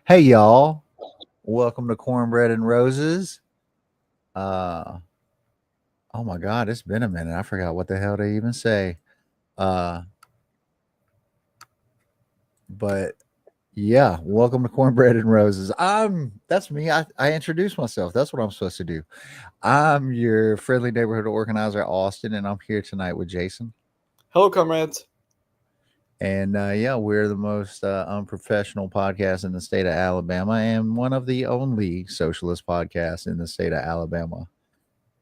Hey y'all, welcome to Cornbread and Roses. Uh oh my god, it's been a minute. I forgot what the hell to even say. Uh but yeah, welcome to Cornbread and Roses. That's me. I introduced myself. That's what I'm supposed to do. I'm your friendly neighborhood organizer, Austin, and I'm here tonight with Jason. Hello, comrades. And yeah, we're the most unprofessional podcast in the state of Alabama and one of the only socialist podcasts in the state of Alabama.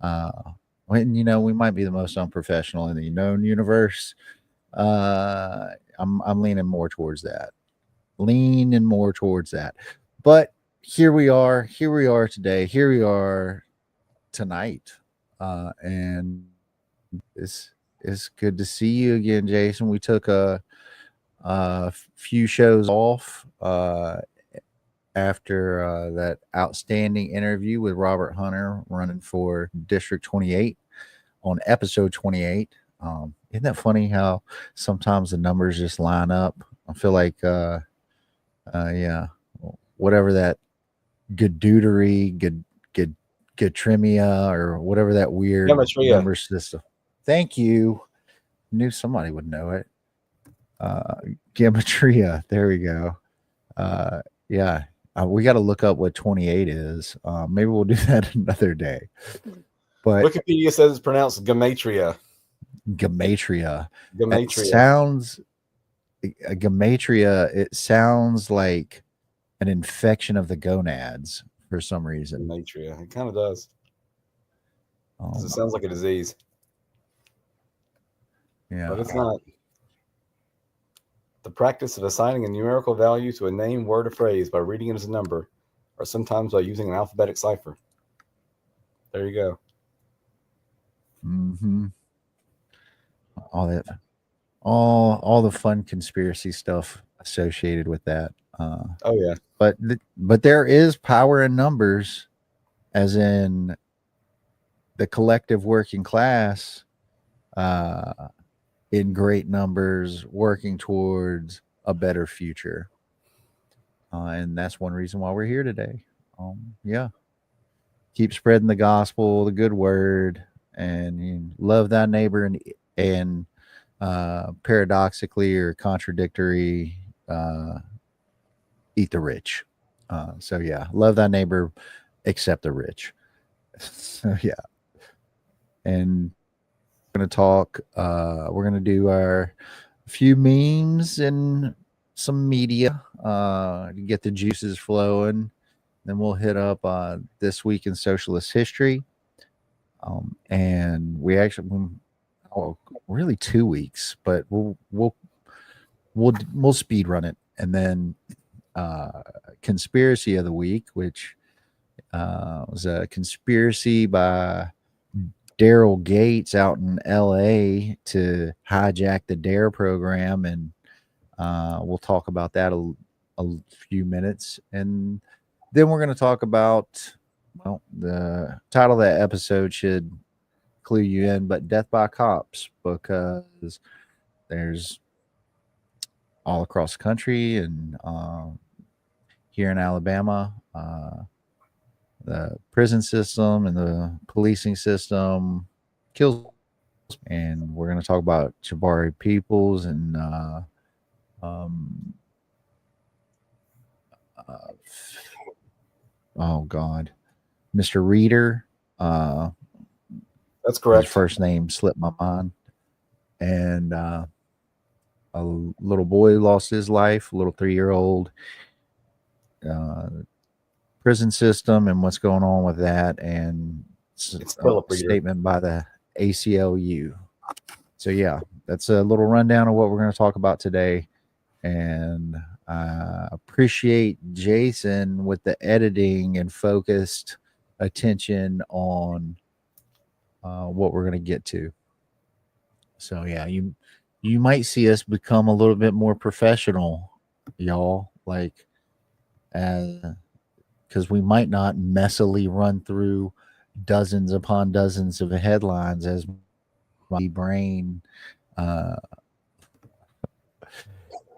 Uh, when we might be the most unprofessional in the known universe. I'm leaning more towards that. Leaning more towards that. But here we are. Here we are today. Here we are tonight. And it's good to see you again, Jason. We took a few shows off after that outstanding interview with Robert Hunter running for District 28 on episode 28. Isn't that funny how sometimes the numbers just line up? I feel like, yeah, whatever that gadootery, gadtrimia, or whatever that weird Gematria. number system. Thank you. Knew somebody would know it. Uh, Gematria. There we go. Yeah, we got to look up what 28 is. Maybe we'll do that another day. But Wikipedia says it's pronounced gematria. gematria. It Gematria. sounds gematria. It sounds like an infection of the gonads for some reason. Gematria. It kind of does. Oh It my, sounds like a disease, yeah. but it's not. The practice of assigning a numerical value to a name, word, or phrase by reading it as a number, or sometimes by using an alphabetic cipher. There you go. Mm-hmm. All that, all the fun conspiracy stuff associated with that. Oh yeah. But there is power in numbers, as in the collective working class uh, in great numbers working towards a better future. And that's one reason why we're here today. Yeah. Keep spreading the gospel, the good word, and love thy neighbor and paradoxically or contradictory, uh, eat the rich. So yeah, love thy neighbor, accept the rich. So yeah, and we're gonna talk. We're gonna do our few memes and some media to get the juices flowing. Then we'll hit up this week in socialist history, and we actually, oh, really 2 weeks, but we'll speed run it, and then uh, conspiracy of the week, which was a conspiracy by Daryl Gates out in L.A. to hijack the Dare program, and we'll talk about that a few minutes, and then we're going to talk about, well, the title of that episode should clue you in, but death by cops, because there's all across the country and here in Alabama. The prison system and the policing system kills, and we're going to talk about Jabari Peoples and um, uh, oh god, Mr. Reader. That's His correct. first name slipped my mind, and a little boy lost his life, a little 3-year old. Uh, Prison system and what's going on with that, and It's a Philip Reader. statement by the ACLU. So yeah, that's a little rundown of what we're going to talk about today, and I appreciate Jason with the editing and focused attention on what we're going to get to. So yeah, you might see us become a little bit more professional, y'all. Like, because we might not messily run through dozens upon dozens of headlines as my brain uh,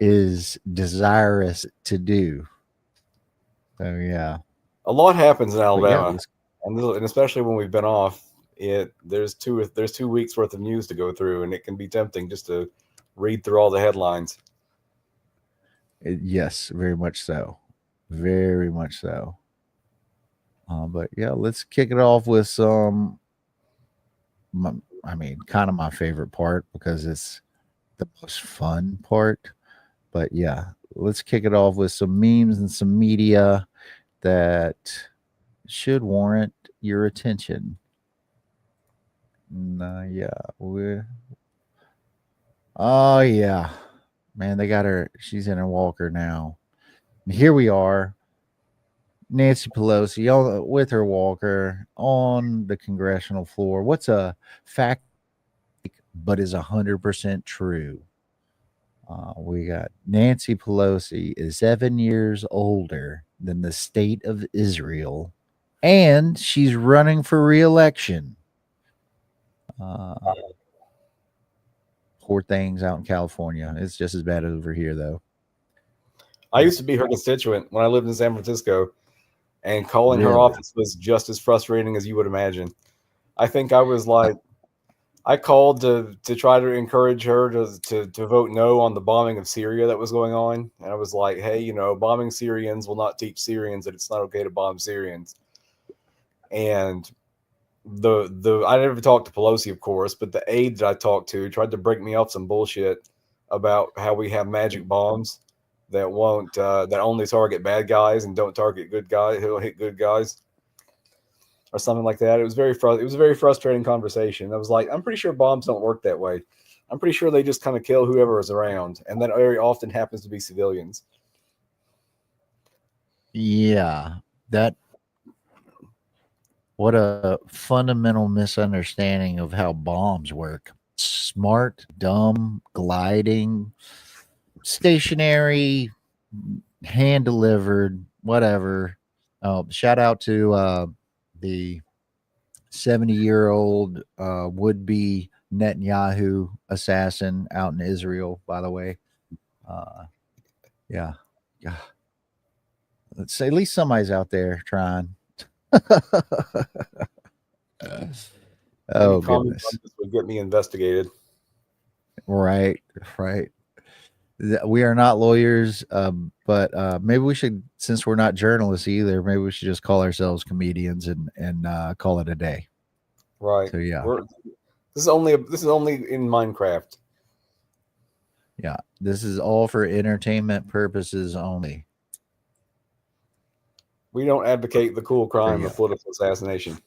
is desirous to do. So yeah, A lot happens in but yeah, Alabama, and especially when we've been off. There's 2 weeks worth of news to go through, and it can be tempting just to read through all the headlines. yes, very much so, very much so. But yeah, let's kick it off with some. I mean, kind of my favorite part because it's the most fun part. But yeah, let's kick it off with some memes and some media that should warrant your attention. And, yeah, we're. Oh yeah, man, they got her. She's in her walker now. And here we are, Nancy Pelosi with her walker on the congressional floor. What's a fact, but is 100% true? We got Nancy Pelosi is 7 years older than the state of Israel, and she's running for reelection. Uh, Poor things out in California. It's just as bad over here, though. I used to be her constituent when I lived in San Francisco, and calling her Really? office was just as frustrating as you would imagine. I think I was like, I called to try to encourage her to vote no on the bombing of Syria that was going on, and I was like, hey, bombing Syrians will not teach Syrians that it's not okay to bomb Syrians. And the I never talked to Pelosi, of course, but the aide that I talked to tried to break me off some bullshit about how we have magic bombs that won't that only target bad guys and don't target good guys who'll hit good guys or something like that. It was it was a very frustrating conversation. I was like, I'm pretty sure bombs don't work that way. I'm pretty sure they just kind of kill whoever is around, and that very often happens to be civilians. Yeah. That What a fundamental misunderstanding of how bombs work. Smart, dumb, gliding, stationary, hand delivered, whatever. Shout out to the 70-year-old would be Netanyahu assassin out in Israel, by the way. Uh, yeah. Yeah. Let's say at least somebody's out there trying. Any Oh, comment on goodness. this would get me investigated. Right. Right. We are not lawyers, but maybe we should, since we're not journalists either, maybe we should just call ourselves comedians and call it a day. Right. So yeah, This is only in Minecraft. yeah, this is all for entertainment purposes only. We don't advocate the cool So crime yeah. of political assassination.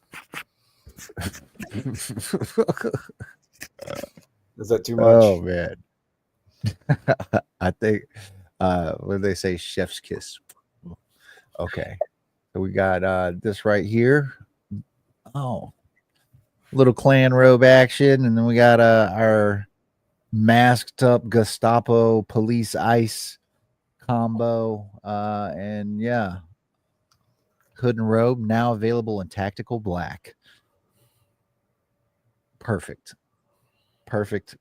Is that too much? Oh man, I think what do they say? Chef's kiss. Okay, so we got this right here. Oh, little clan robe action, and then we got our masked up Gestapo police ice combo. And yeah, hood and robe now available in tactical black. Perfect. Perfect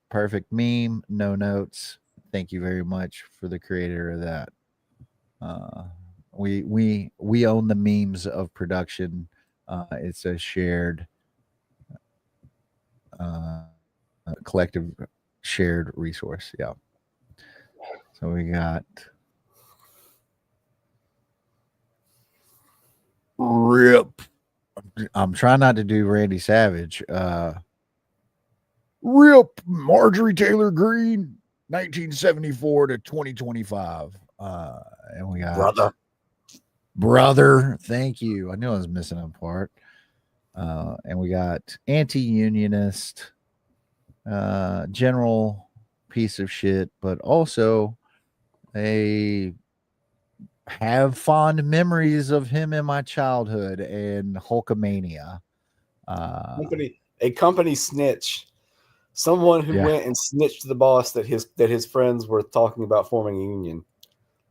meme. No notes. Thank you very much for the creator of that. Uh, we own the memes of production. It's a shared collective shared resource. Yeah. So we got Rip. I'm trying not to do Randy Savage. Rip Marjorie Taylor Greene, 1974 to 2025. And we got brother. Thank you. I knew I was missing a part. And we got anti-unionist, general piece of shit, but also a have fond memories of him in my childhood and Hulkamania. A company snitch, someone who Yeah. went and snitched to the boss that his friends were talking about forming a union,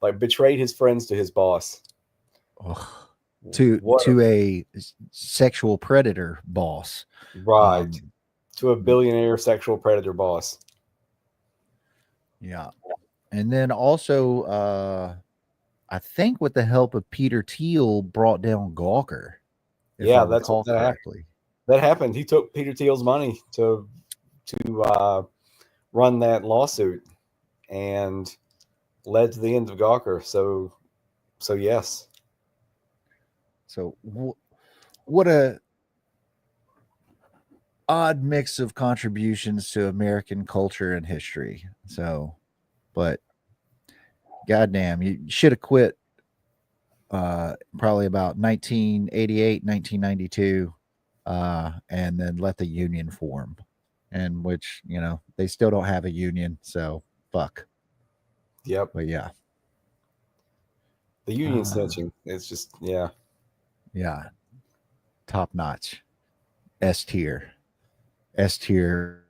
like betrayed his friends to his boss. Ugh. What To a sexual predator boss. right to a billionaire sexual predator boss. Yeah. And then also I think with the help of Peter Thiel, brought down Gawker, if I Yeah, that's what recall correctly. that happened. He took Peter Thiel's money to run that lawsuit, and led to the end of Gawker. So yes. So what a odd mix of contributions to American culture and history. So, but goddamn, you should have quit probably about 1988, 1992, and then let the union form. And which, they still don't have a union. So, fuck. Yep. But yeah. The union snitching. It's just, yeah. Yeah. Top notch. S tier. S tier.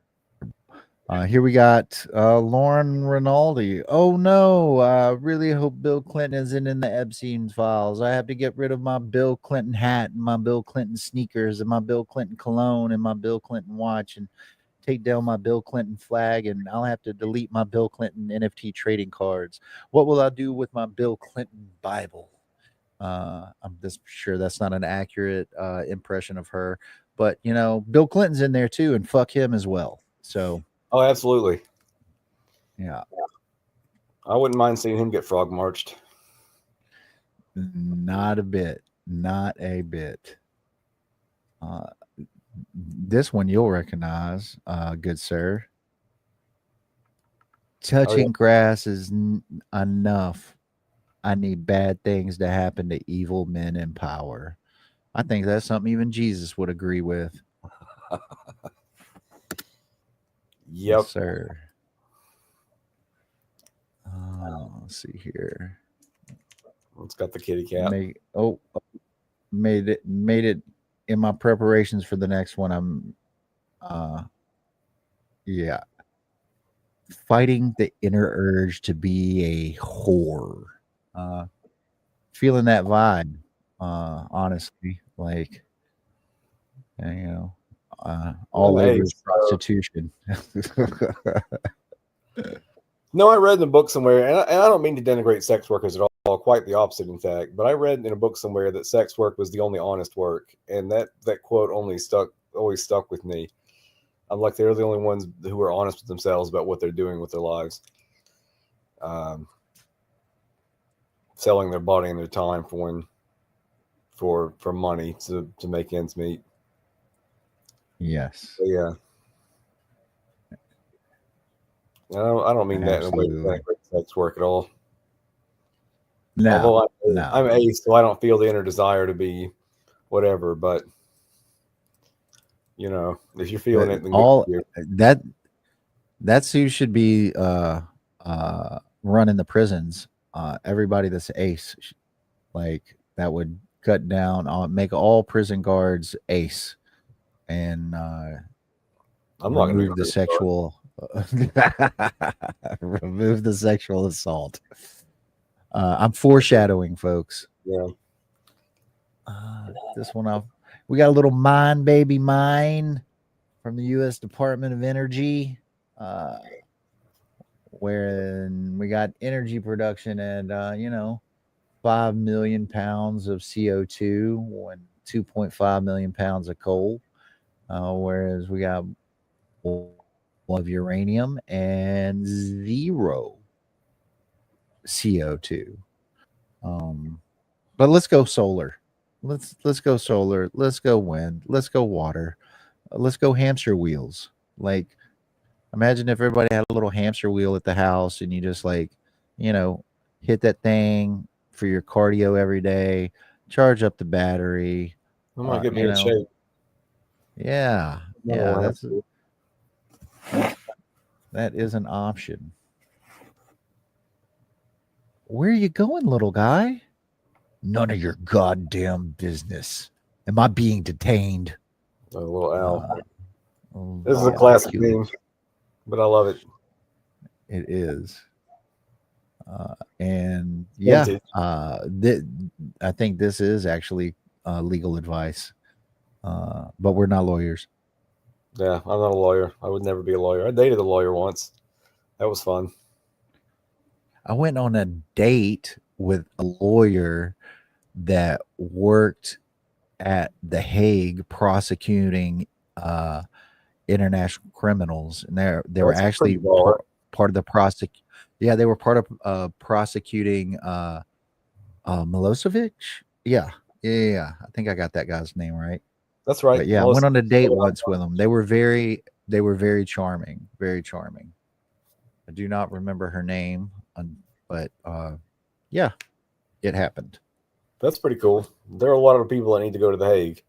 Here we got Lauren Rinaldi. Oh no, I really hope Bill Clinton isn't in the Epstein files. I have to get rid of my Bill Clinton hat and my Bill Clinton sneakers and my Bill Clinton cologne and my Bill Clinton watch and take down my Bill Clinton flag, and I'll have to delete my Bill Clinton NFT trading cards. What will I do with my Bill Clinton Bible? I'm just sure that's not an accurate impression of her, but Bill Clinton's in there too, and fuck him as well. So, Oh, absolutely. yeah, I wouldn't mind seeing him get frog marched. not a bit, not a bit. This one you'll recognize, good sir. Touching grass is enough. I need bad things to happen to evil men in power. I think that's something even Jesus would agree with. Yep. Yes, sir. Let's see here. It's got the kitty cat. Made it in my preparations for the next one. Yeah. Fighting the inner urge to be a whore. Feeling that vibe, honestly. Like, all labor is prostitution. No, I read in a book somewhere, and I don't mean to denigrate sex workers at all, quite the opposite, in fact, but I read in a book somewhere that sex work was the only honest work, and that quote always stuck with me. I'm like, they're the only ones who are honest with themselves about what they're doing with their lives. Selling their body and their time for money to make ends meet. Yes. But yeah. I don't mean that in a way to denigrate sex work at all. No, although I'm ace, so I don't feel the inner desire to be whatever. But if you're feeling it, then all that's who should be running the prisons. Everybody that's ace, like that would cut down on make all prison guards ace, and I'm not going to remove the sexual. Remove the sexual assault. I'm foreshadowing, folks. Yeah. This one off. We got a little mine, baby mine, from the U.S. Department of Energy, wherein we got energy production at 5 million pounds of CO2 and 2.5 million pounds of coal, whereas we got of uranium and 0 CO2. But let's go solar. Let's go solar. Let's go wind. Let's go water. Let's go hamster wheels. Like, imagine if everybody had a little hamster wheel at the house and you just hit that thing for your cardio every day, charge up the battery. I'm gonna get me in shape. Yeah, that is an option. Where are you going, little guy? None of your goddamn business. Am I being detained? A little owl. This is a classic theme, but I love it. It is. And yeah, I think this is actually legal advice, but we're not lawyers. Yeah, I'm not a lawyer. I would never be a lawyer. I dated a lawyer once. That was fun. I went on a date with a lawyer that worked at The Hague prosecuting uh, international criminals, and they were That's pretty actually baller. part of the Yeah, they were part of prosecuting Milosevic. Yeah, yeah. I think I got that guy's name right. That's right. But yeah, I went on a date once with them. They were very charming, very charming. I do not remember her name, but yeah, it happened. That's pretty cool. There are a lot of people that need to go to The Hague.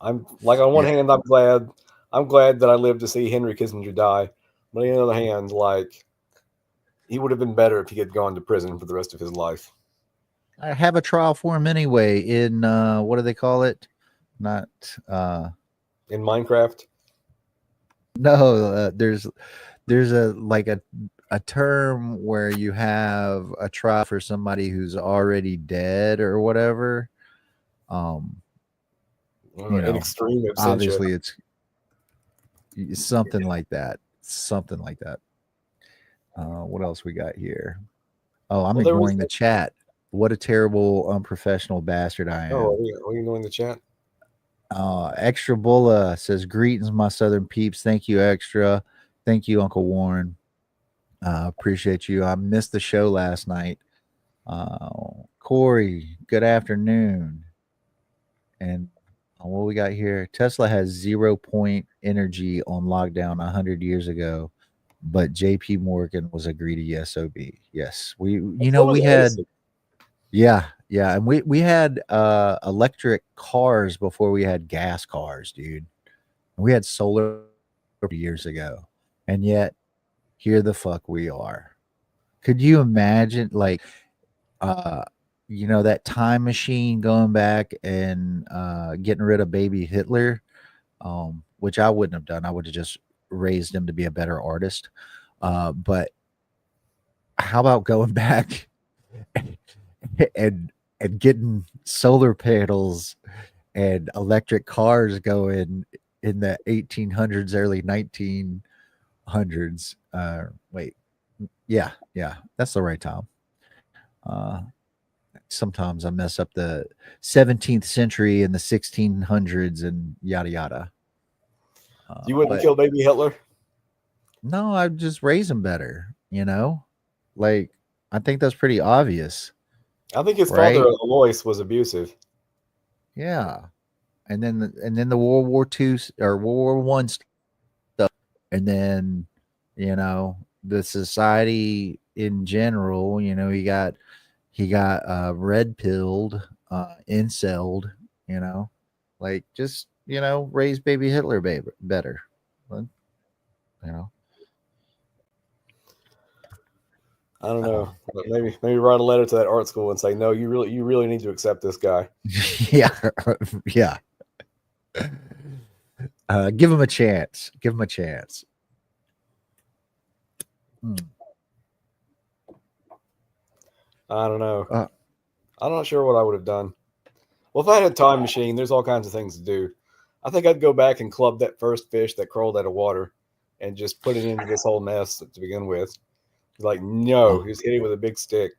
I'm like on one Yeah, hand, I'm glad that I lived to see Henry Kissinger die, but on the other hand, like he would have been better if he had gone to prison for the rest of his life. I have a trial for him anyway. In what do they call it? Not In Minecraft, no. There's a like a term where you have a trial for somebody who's already dead or whatever. Um, you in know, extreme absentia. obviously it's something like that. Something like that. What else we got here? Oh, I'm Well, there was. ignoring the chat. What a terrible, unprofessional bastard I Oh, am. are you knowing the chat? Extra Bulla says, "Greetings, my southern peeps. Thank you, Extra. Thank you, Uncle Warren. Appreciate you. I missed the show last night. Corey, good afternoon. And what we got here? Tesla has 0 point energy on lockdown 100 years ago, but J.P. Morgan was a greedy SOB. Yes, So was we had Edison. yeah, and we had electric cars before we had gas cars, dude. We had solar years ago, and yet here the fuck we are. Could you imagine, like, uh, that time machine going back and getting rid of baby Hitler, which I wouldn't have done. I would have just raised him to be a better artist. But how about going back and getting solar panels and electric cars going in the 1800s, early 1900s? Wait, yeah, that's the right time. Uh, Sometimes I mess up the 17th century and the 1600s and yada yada. You wouldn't But kill baby Hitler? no, I just raise them better. Like I think that's pretty obvious, I think his father, right? Alois, was abusive. Yeah, and then the World War II or World War I stuff, and then the society in general. He got red pilled, incelled. You know, like just raise baby Hitler baby better. But, you know, I don't uh, know. But maybe write a letter to that art school and say, no, you really need to accept this guy. yeah, yeah. Give him a chance. Give him a chance. Hmm. I don't know. Uh, I'm not sure what I would have done. Well, if I had a time machine, there's all kinds of things to do. I think I'd go back and club that first fish that crawled out of water and just put it into this whole mess to begin with. Like, no, oh, just hit it with a big stick.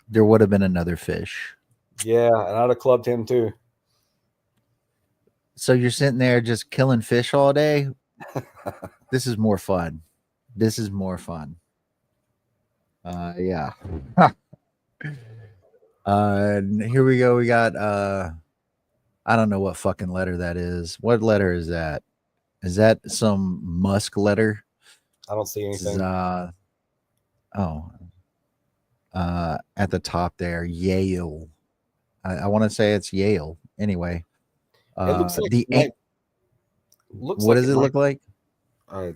there would have been another fish. Yeah, and I'd have clubbed him too. So you're sitting there just killing fish all day. This is more fun. This is more fun. Yeah. And here we go. We got I don't know what fucking letter that is. What letter is that? Is that some Musk letter? I don't see This is anything. oh at the top there, Yale. I want to say it's Yale. Anyway, It looks like the it might. Looks what like does it it might. look like? Uh,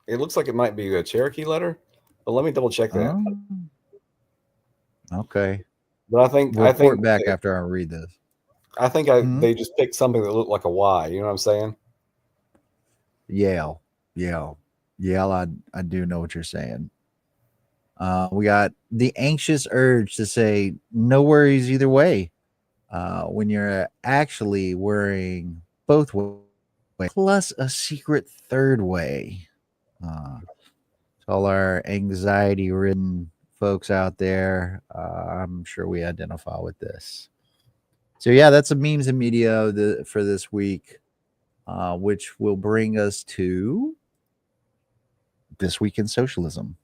it looks like it might be a Cherokee letter, but let me double check that. Oh, okay. But I think Report back after I read this. Hmm? they just picked something that looked like a Y. You know what I'm saying? Yale, Yale, Yale. I do know what you're saying. We got the anxious urge to say no worries either way when you're actually worrying both ways, plus a secret third way. Uh, all our anxiety-ridden folks out there, I'm sure we identify with this. So yeah, that's the memes and media for this week, which will bring us to This Week in Socialism.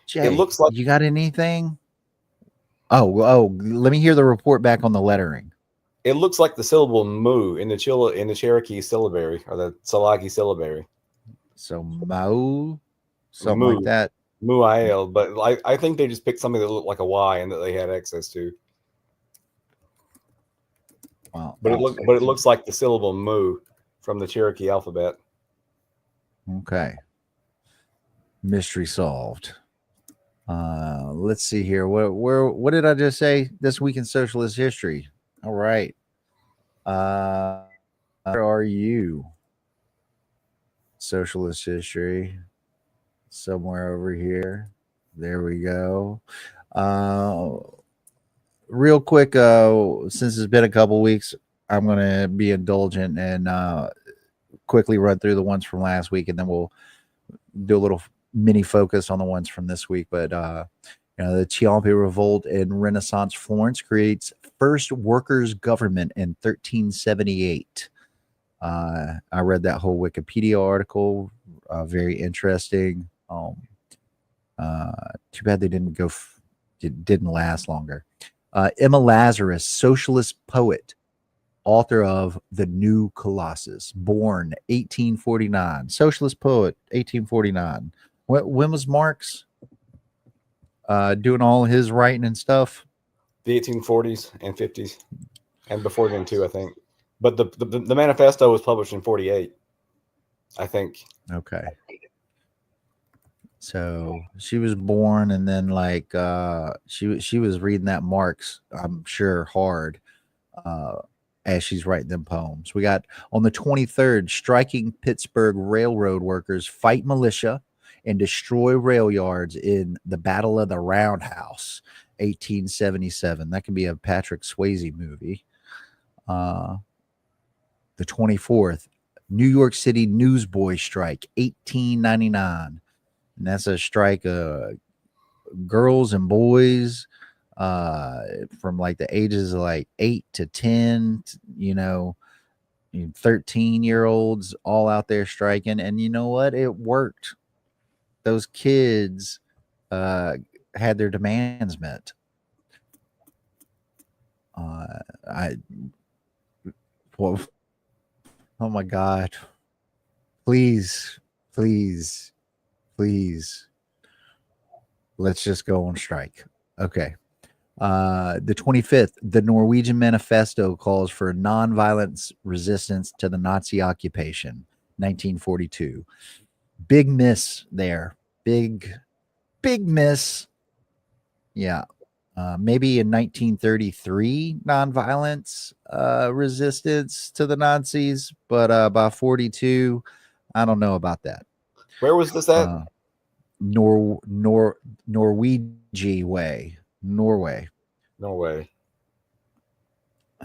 Jay, It looks like you got anything? Oh, let me hear the report back on the lettering. the syllable "mu" in the Cherokee syllabary or the Salaki syllabary. So Mao, something Mu, like that. muael, but I think they just picked something that looked like a Y and that they had access to. Well, But it looks like the syllable "mu" from the Cherokee alphabet. okay. Mystery solved. Let's see here. What did I just say? This week in socialist history. All right. Where are you? Socialist history. Somewhere over here. There we go. Real quick, since it's been a couple weeks, I'm gonna be indulgent and quickly run through the ones from last week, and then we'll do a little mini focus on the ones from this week. But the Ciampi Revolt in Renaissance Florence creates first workers' government in 1378. I read that whole Wikipedia article. Very interesting. Too bad they didn't go. It didn't last longer. Emma Lazarus, socialist poet, author of The New Colossus, born 1849. Socialist poet, 1849. When was Marx doing all his writing and stuff? The 1840s and 50s, and before then too, I think. But the manifesto was published in 48, I think. Okay. So she was born, and then she was reading that Marx, I'm sure, hard as she's writing them poems. We got on the 23rd, striking Pittsburgh railroad workers fight militia and destroy rail yards in the Battle of the Roundhouse, 1877. That could be a Patrick Swayze movie. The 24th, New York City newsboy strike, 1899. And that's a strike of girls and boys from like the ages of like 8 to 10, 13-year-olds all out there striking. And you know what? It worked. Those kids had their demands met. Well, oh my God. Please, please, please. Let's just go on strike. Okay. The 25th, the Norwegian Manifesto calls for nonviolent resistance to the Nazi occupation, 1942. Big miss there. Big miss. Yeah. Maybe in 1933, nonviolence resistance to the Nazis, but by 42, I don't know about that. Where was this at? Norwegian way. Norway.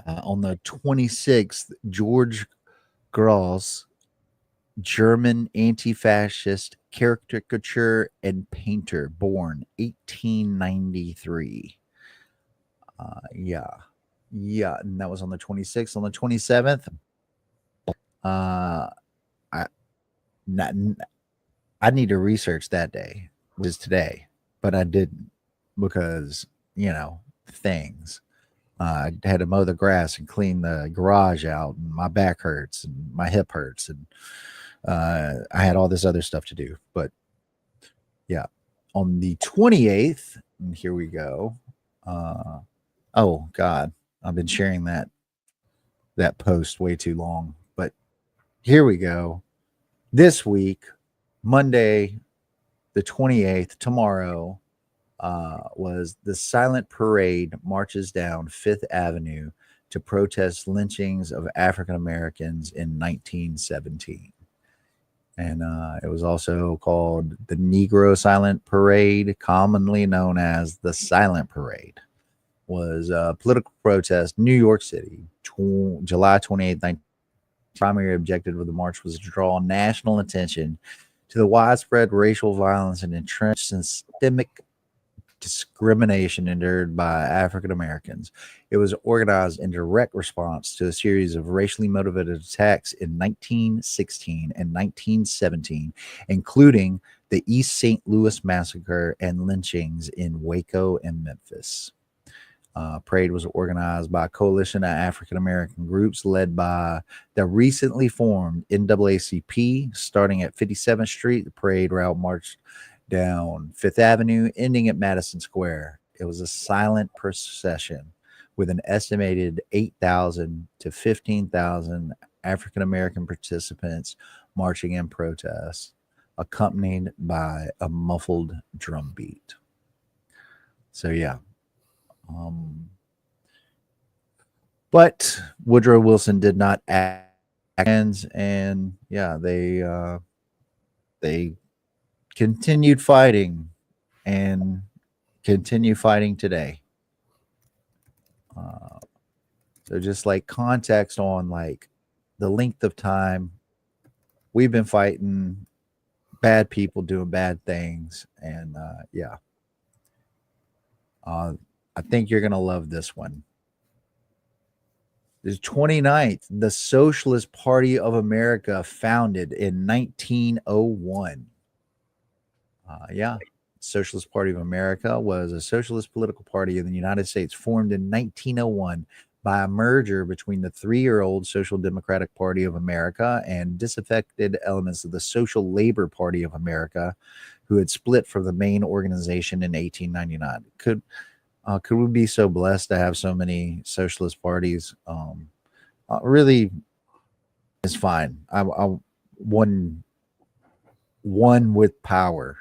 On the 26th, George Gross, German anti-fascist caricature and painter, born 1893. Yeah, and that was on the 26th. On the 27th, I need to research that day. It was today, but I didn't because things. I had to mow the grass and clean the garage out, and my back hurts and my hip hurts, and I had all this other stuff to do. But yeah, on the 28th, and here we go. Oh God, I've been sharing that post way too long, but here we go. This week, Monday, the 28th, tomorrow, was the silent parade marches down Fifth Avenue to protest lynchings of African Americans in 1917. And it was also called the Negro Silent Parade, commonly known as the Silent Parade. Was a political protest, New York City, July 28th, 19. Primary objective of the march was to draw national attention to the widespread racial violence and entrenched systemic discrimination endured by African Americans. It was organized in direct response to a series of racially motivated attacks in 1916 and 1917, including the East St. Louis Massacre and lynchings in Waco and Memphis. Parade was organized by a coalition of African American groups led by the recently formed NAACP. Starting at 57th Street, the parade route marched down Fifth Avenue, ending at Madison Square. It was a silent procession with an estimated 8,000 to 15,000 African American participants marching in protest, accompanied by a muffled drum beat. So, yeah. But Woodrow Wilson did not act, and yeah, they continued fighting and continue fighting today. So just like context on like the length of time we've been fighting bad people doing bad things, and yeah, I think you're gonna love this one. The 29th, the Socialist Party of America, founded in 1901. Yeah, Socialist Party of America was a socialist political party in the United States formed in 1901 by a merger between the 3-year-old Social Democratic Party of America and disaffected elements of the Social Labor Party of America, who had split from the main organization in 1899. Could we be so blessed to have so many socialist parties? Really, it's fine. I one with power.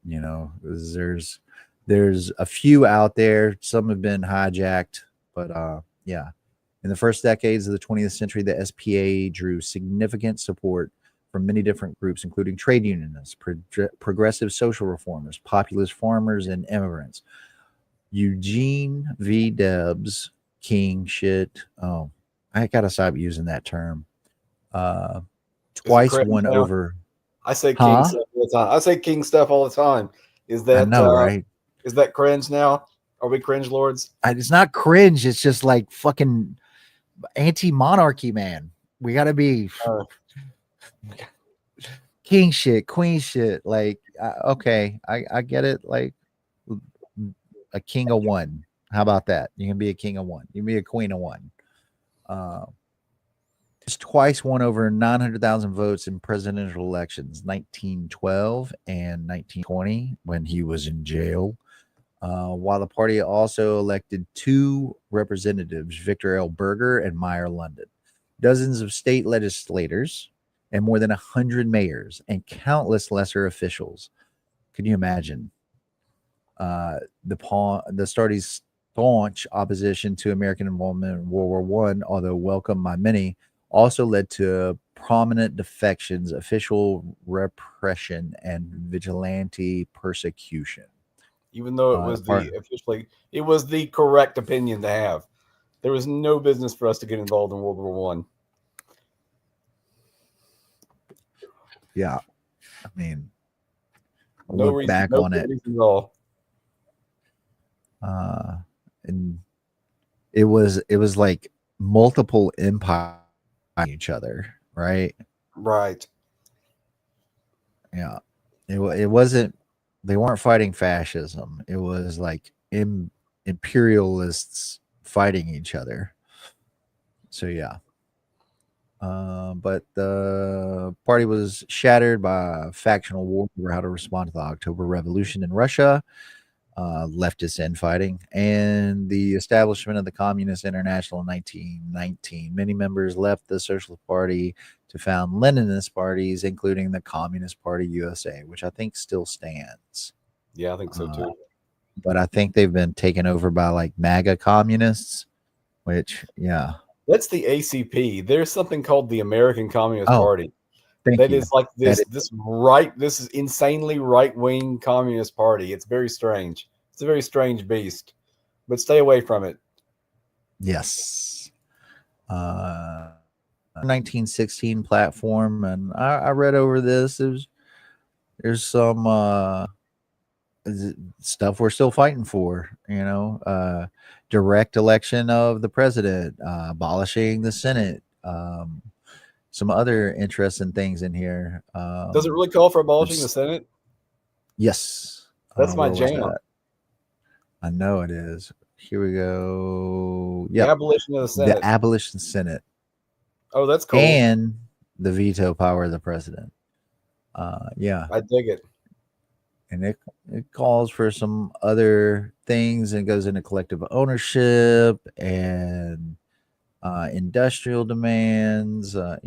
You know, there's a few out there. Some have been hijacked, but yeah. In the first decades of the 20th century, the SPA drew significant support from many different groups, including trade unionists, progressive social reformers, populist farmers, and immigrants. Eugene V. Debs, King shit. Oh, I gotta stop using that term. Twice won now? over. I say king Huh? stuff all the time. I say king stuff all the time. Is I that know, right? is that cringe now? Are we cringe lords? It's not cringe. It's just like fucking anti-monarchy, man. We gotta be king shit, queen shit. Like, okay, I get it. Like, a king of one. How about that? You can be a king of one. You can be a queen of one. Uh, He's twice won over 900,000 votes in presidential elections, 1912 and 1920, when he was in jail. While the party also elected 2 representatives, Victor L. Berger and Meyer London, dozens of state legislators, and more than 100 mayors and countless lesser officials. Can you imagine? The party's staunch opposition to American involvement in World War One, although welcomed by many, also led to prominent defections, official repression, and vigilante persecution. Even though it was it was the correct opinion to have. There was no business for us to get involved in World War One. Yeah, I mean, no look reason, back no on it, reason at all. And it was like multiple empires each other, right? Right. Yeah, it wasn't. They weren't fighting fascism. It was like imperialists fighting each other. So yeah. But the party was shattered by factional war over how to respond to the October Revolution in Russia, leftist infighting, and the establishment of the Communist International in 1919. Many members left the Socialist Party to found Leninist parties, including the Communist Party USA, which I think still stands. Yeah, I think so too. But I think they've been taken over by like MAGA communists, which, yeah. That's the ACP. There's something called the American Communist Oh, Party. thank That you. is like That this is insanely right-wing communist party. It's very strange. It's a very strange beast. But stay away from it. Yes. 1916 platform, and I read over this. There's some stuff we're still fighting for. Direct election of the president, abolishing the Senate. Some other interesting things in here. Does it really call for abolishing the There's Senate? yes. That's my Where was jam. that? I know it is. Here we go. The Yep. abolition of the The Senate. abolition Senate Oh, that's cool. and the veto power of the president. Yeah. I dig it. And it calls for some other things and goes into collective ownership and industrial demands. Uh,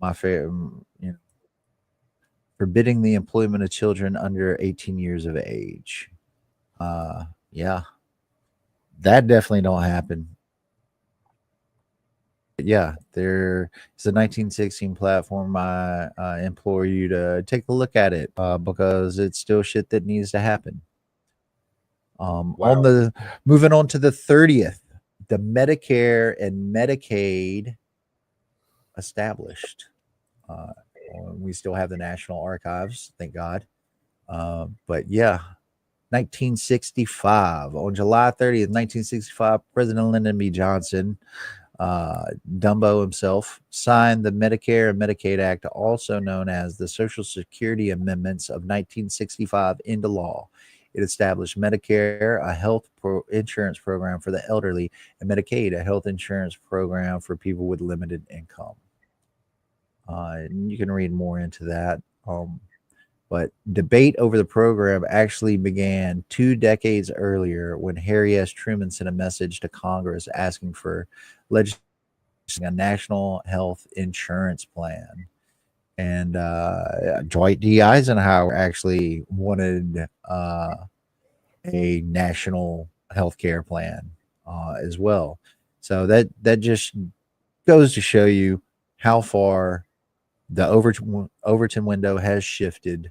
my favorite, forbidding the employment of children under 18 years of age. Yeah, that definitely don't happen. But yeah, there is a 1916 platform. I implore you to take a look at it because it's still shit that needs to happen. On Wow. the moving on to the 30th, the Medicare and Medicaid established. Uh, we still have the National Archives, thank God. But yeah, 1965. On July 30th, 1965, President Lyndon B. Johnson, Dumbo himself, signed the Medicare and Medicaid Act, also known as the Social Security Amendments of 1965, into law. It established Medicare, a health insurance program for the elderly, and Medicaid, a health insurance program for people with limited income. And you can read more into that. But debate over the program actually began 2 decades earlier when Harry S. Truman sent a message to Congress asking for legislation, a national health insurance plan. And Dwight D. Eisenhower actually wanted a national health care plan as well. So that just goes to show you how far the Overton window has shifted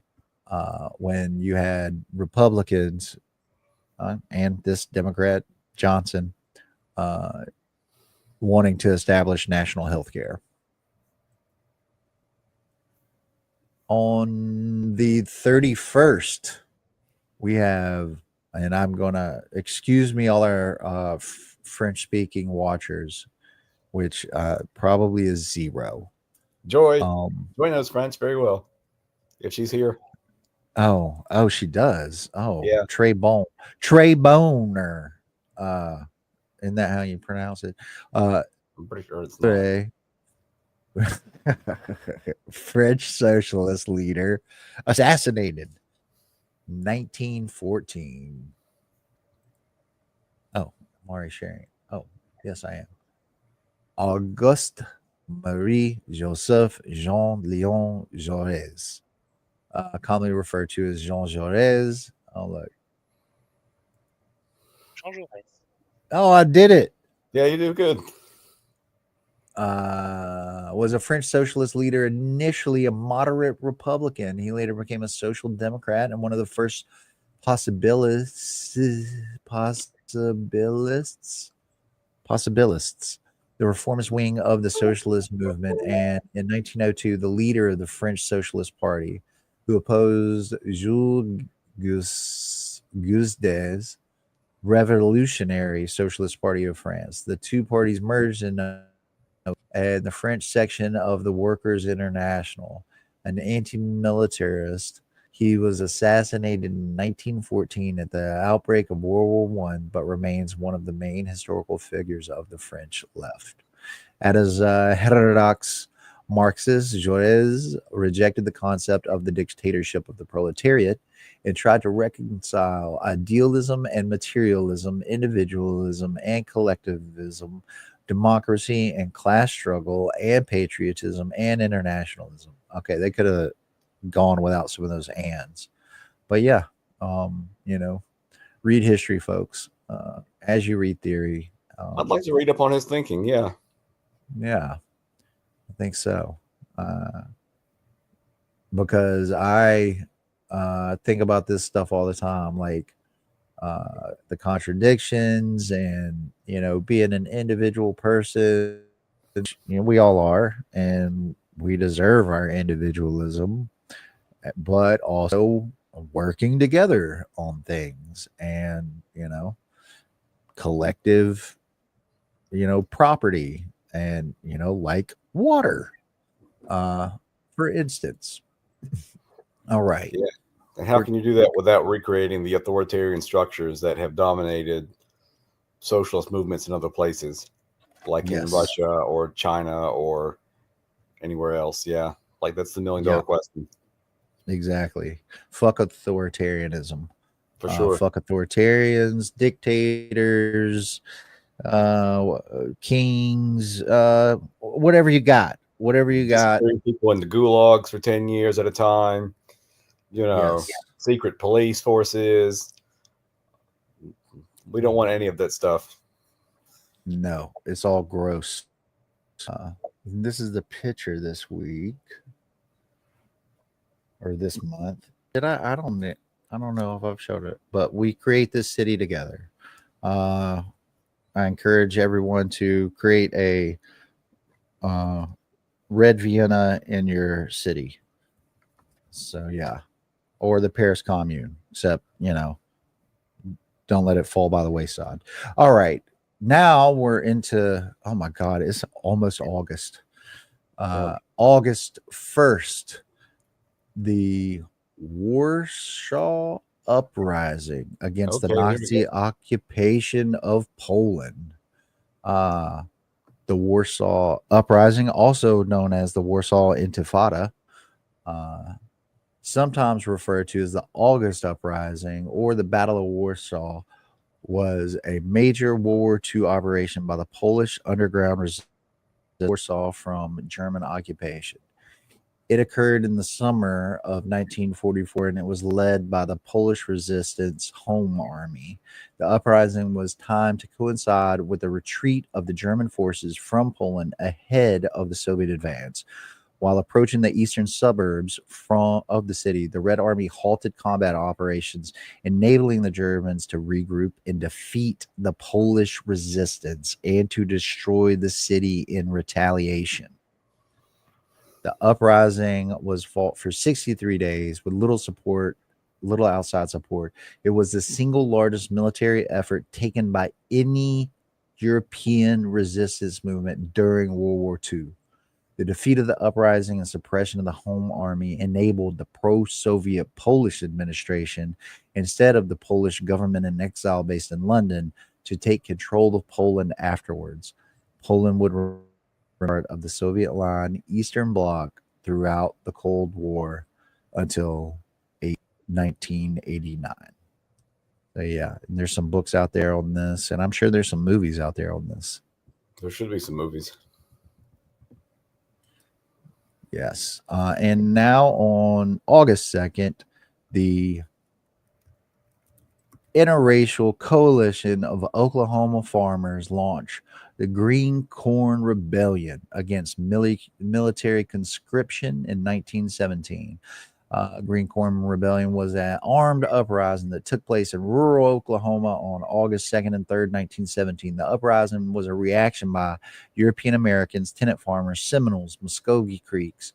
when you had Republicans and this Democrat Johnson uh, wanting to establish national health care. On the 31st, we have, and I'm going to excuse me, all our French speaking watchers, which probably is zero. Joy. Um, Joy knows French very well. If she's here. oh, she does. Oh, Yeah. Trey Boner. Uh, isn't that how you pronounce it? I'm pretty sure it's not. Trey, French socialist leader, assassinated 1914. Oh, I'm already sharing. Oh, yes, I am. Auguste Marie Joseph Jean Leon Jaurès, commonly referred to as Jean Jaurès. Oh, look. Oh, I did it. Yeah, you do good. Was a French socialist leader, initially a moderate Republican. He later became a social democrat and one of the first possibilists, the reformist wing of the socialist movement. And in 1902, the leader of the French Socialist Party, who opposed Jules Guzdes' Revolutionary Socialist Party of France. The two parties merged in and the French section of the Workers' International, an anti-militarist. He was assassinated in 1914 at the outbreak of World War One, but remains one of the main historical figures of the French left. As a heterodox Marxist, Jaurès rejected the concept of the dictatorship of the proletariat and tried to reconcile idealism and materialism, individualism and collectivism, democracy and class struggle, and patriotism and internationalism. Okay, they could have gone without some of those ands. But yeah, read history, folks. As you read theory. I'd like to read up on his thinking. Yeah. Yeah, I think so. Because I think about this stuff all the time, like the contradictions and, being an individual person we all are, and we deserve our individualism, but also working together on things and, collective, property and, like water, uh, for instance. All right. Yeah. And how can you do that without recreating the authoritarian structures that have dominated socialist movements in other places, like in Yes. Russia or China or anywhere else? Yeah. Like that's the $1 million Yeah, question exactly. Fuck authoritarianism. for sure. Fuck authoritarians, dictators, kings, whatever you got. Whatever you got. Disappearing people into gulags for 10 years at a time, Yes. secret police forces. We don't want any of that stuff. No, it's all gross. This is the picture this week or this month. Did I don't know if I've showed it, but we create this city together. Uh, I encourage everyone to create a uh, red Vienna in your city. So yeah, or the Paris Commune. Except don't let it fall by the wayside. All right, now we're into. Oh my God, it's almost August. Yeah. August 1st, the Warsaw Uprising against the Okay, there we Nazi occupation of Poland. Uh, the Warsaw Uprising, also known as the Warsaw Intifada, uh, sometimes referred to as the August Uprising or the Battle of Warsaw, was a major World War II operation by the Polish underground resistance Warsaw from German occupation. It occurred in the summer of 1944 and it was led by the Polish Resistance Home Army. The uprising was timed to coincide with the retreat of the German forces from Poland ahead of the Soviet advance. While approaching the eastern suburbs of the city, the Red Army halted combat operations, enabling the Germans to regroup and defeat the Polish resistance and to destroy the city in retaliation. The uprising was fought for 63 days with little outside support. It was the single largest military effort taken by any European resistance movement during World War II. The defeat of the uprising and suppression of the Home Army enabled the pro Soviet Polish administration, instead of the Polish government in exile based in London, to take control of Poland afterwards. Poland would remain part of the Soviet line Eastern Bloc throughout the Cold War until 1989. So, yeah, and there's some books out there on this, and I'm sure there's some movies out there on this. There should be some movies. Yes. And now on August 2nd, the interracial coalition of Oklahoma farmers launched the Green Corn Rebellion against military conscription in 1917. Green Corn Rebellion was an armed uprising that took place in rural Oklahoma on August 2nd and 3rd, 1917. The uprising was a reaction by European Americans, tenant farmers, Seminoles, Muscogee Creeks,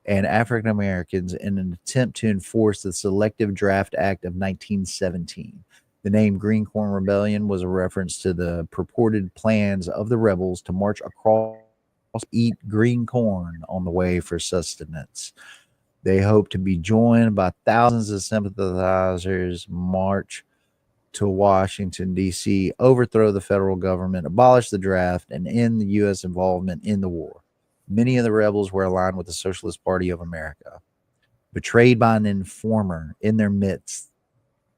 and African Americans in an attempt to enforce the Selective Draft Act of 1917. The name Green Corn Rebellion was a reference to the purported plans of the rebels to march across, eat green corn on the way for sustenance. They hope to be joined by thousands of sympathizers, march to Washington, D.C., overthrow the federal government, abolish the draft, and end the U.S. involvement in the war. Many of the rebels were aligned with the Socialist Party of America. Betrayed by an informer in their midst,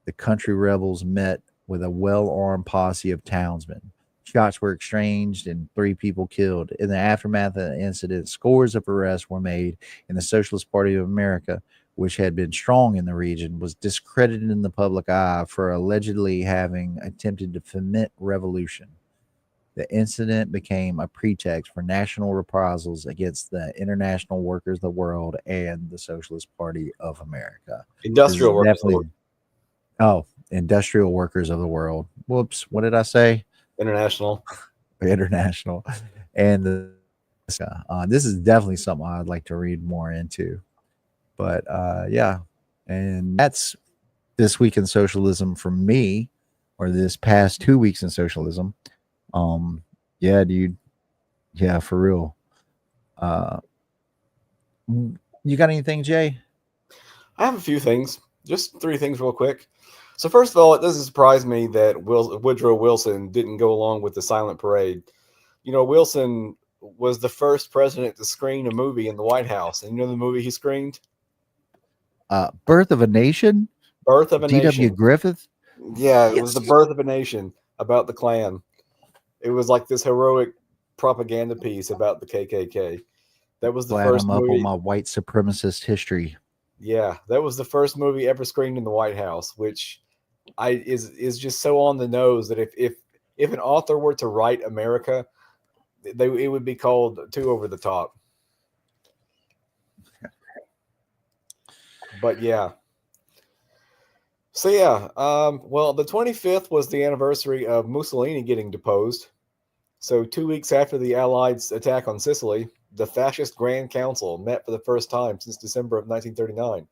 the country rebels met with a well-armed posse of townsmen. Shots were exchanged and 3 people killed. In the aftermath of the incident, scores of arrests were made, and the Socialist Party of America, which had been strong in the region, was discredited in the public eye for allegedly having attempted to foment revolution. The incident became a pretext for national reprisals against the international workers of the world and the Socialist Party of America. This is Industrial workers. definitely industrial workers of the world. Whoops, what did I say? International. International, and the This is definitely something I'd like to read more into. But yeah, and that's this week in socialism for me, or this past 2 weeks in socialism. Um, yeah, dude. Yeah, for real. Uh, you got anything, Jay? I have a few things, just three things real quick. So first of all, it doesn't surprise me that Woodrow Wilson didn't go along with the silent parade. You know, Wilson was the first president to screen a movie in the White House. And you know the movie he screened? Birth of a Nation, Birth of a D.W. Nation. Griffith. Yeah, it was Yes. the birth of a nation about the Klan. It was like this heroic propaganda piece about the KKK. That was the Glad first I'm up on movie. my white supremacist history. Yeah, that was the first movie ever screened in the White House, which is just so on the nose that if an author were to write America, it would be called Too Over the Top. But yeah. So yeah, well, the 25th was the anniversary of Mussolini getting deposed. So 2 weeks after the Allies' attack on Sicily, the fascist Grand Council met for the first time since December of 1939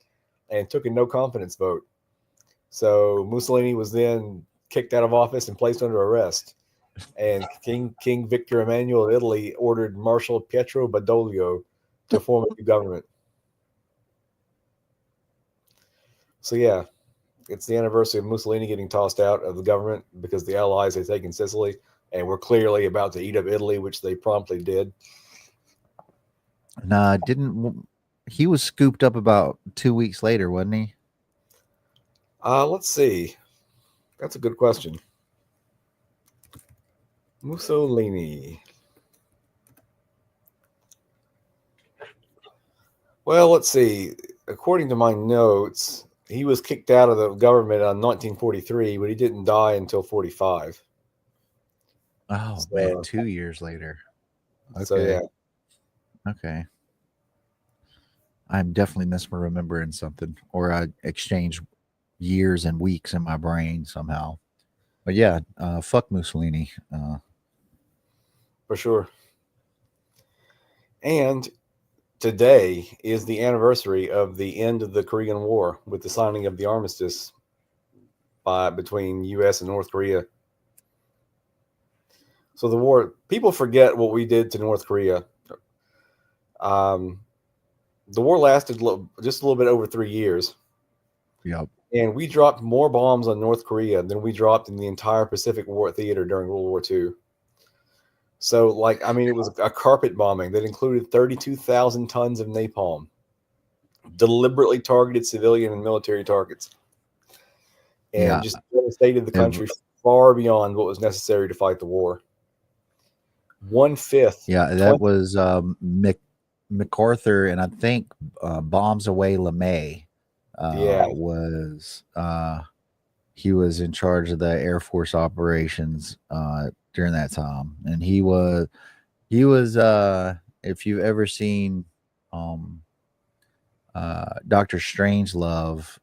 and took a no confidence vote. So Mussolini was then kicked out of office and placed under arrest. And King Victor Emmanuel of Italy ordered Marshal Pietro Badoglio to form a new government. So yeah, it's the anniversary of Mussolini getting tossed out of the government because the Allies had taken Sicily and were clearly about to eat up Italy, which they promptly did. Nah, didn't he was scooped up about 2 weeks later, wasn't he? Let's see. That's a good question. Mussolini. Well, let's see. According to my notes, he was kicked out of the government in 1943, but he didn't die until 45. Oh man, So, 2 years later. so yeah. Okay, okay. I'm definitely misremembering something, or I exchanged years and weeks in my brain somehow. But yeah, fuck Mussolini. For sure. And today is the anniversary of the end of the Korean War with the signing of the armistice between U.S. and North Korea. So the war, people forget what we did to North Korea. Um, the war lasted just a little bit over 3 years. Yep. And we dropped more bombs on North Korea than we dropped in the entire Pacific War theater during World War II. So, like, I mean, it was a carpet bombing that included 32,000 tons of napalm, deliberately targeted civilian and military targets, and Yeah. just devastated the It, country far beyond what was necessary to fight the war. 1/5, yeah. That 20, was MacArthur, and I think Bombs Away LeMay yeah, was he was in charge of the Air Force operations during that time, and he was if you've ever seen um, Doctor Strangelove,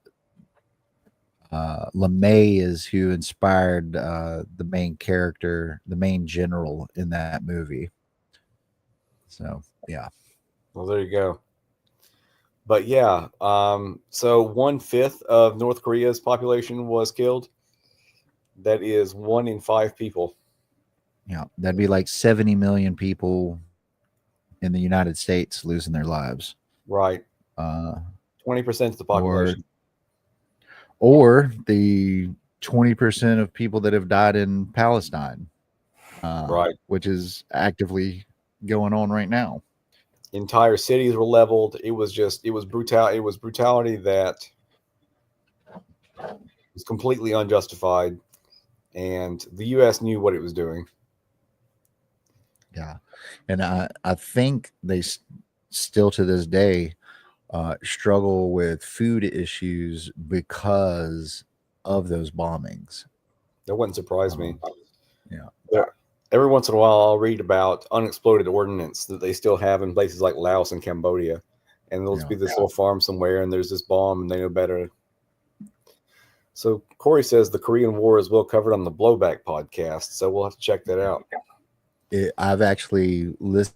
LeMay is who inspired the main character, the main general in that movie. So yeah, well, there you go. But yeah, so 1/5 of North Korea's population was killed. That is 1 in 5 people. yeah, that'd be like 70 million people in the United States losing their lives, Right. uh, 20% of the or population. the 20% of people that have died in Palestine, Right. which is actively going on right now. Entire cities were leveled. It was brutality that was completely unjustified, and the U.S. knew what it was doing. Yeah, and I think they still to this day struggle with food issues because of those bombings. That wouldn't surprise me. Um, yeah, There, every once in a while, I'll read about unexploded ordnance that they still have in places like Laos and Cambodia, and there'll just yeah. be this little farm somewhere, and there's this bomb, and they know better. So Corey says the Korean War is well covered on the Blowback podcast, so we'll have to check that out. I've actually listened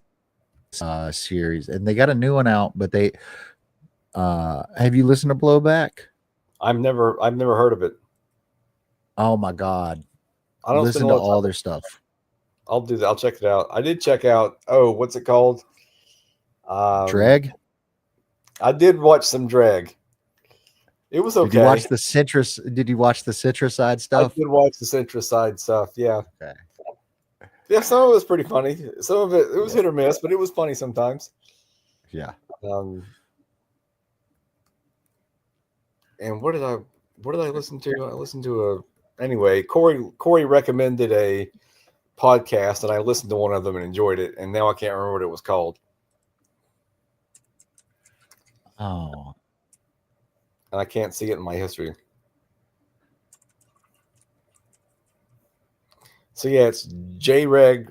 series, and they got a new one out. But they have you listened to Blowback? I've never heard of it. Oh my god, I don't spend listen a to lot of all time. their stuff. I'll do that. I'll check it out. I did check out. Oh, what's it called? Dreg. I did watch some Dreg. It was okay. Did you watch the citrus? Did you watch the Citricide stuff? I did watch the Centricide stuff. Yeah. Okay. Yeah, some of it was pretty funny. Some of it was hit or miss, but it was funny sometimes. Yeah. And what did I listen to? I listened to anyway. Corey recommended a podcast, and I listened to one of them and enjoyed it. And now I can't remember what it was called. Oh. And I can't see it in my history. So yeah, it's Dreg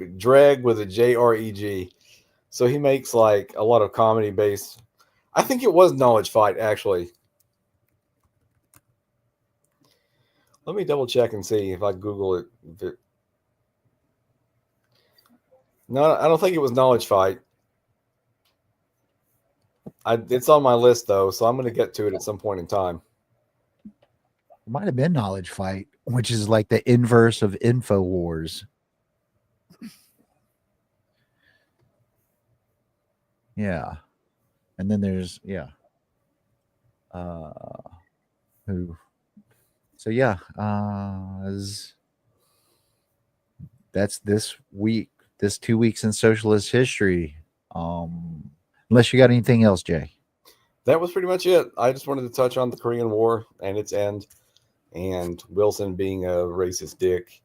with a JREG. So he makes like a lot of comedy based. I think it was Knowledge Fight actually. Let me double check and see if I Google it. No, I don't think it was Knowledge Fight. It's on my list though, so I'm going to get to it at some point in time. It might have been Knowledge Fight, which is like the inverse of InfoWars. Yeah. And then there's who so yeah, that's this week, this 2 weeks in socialist history. Unless you got anything else, Jay. That was pretty much it. I just wanted to touch on the Korean War and its end, and Wilson being a racist dick,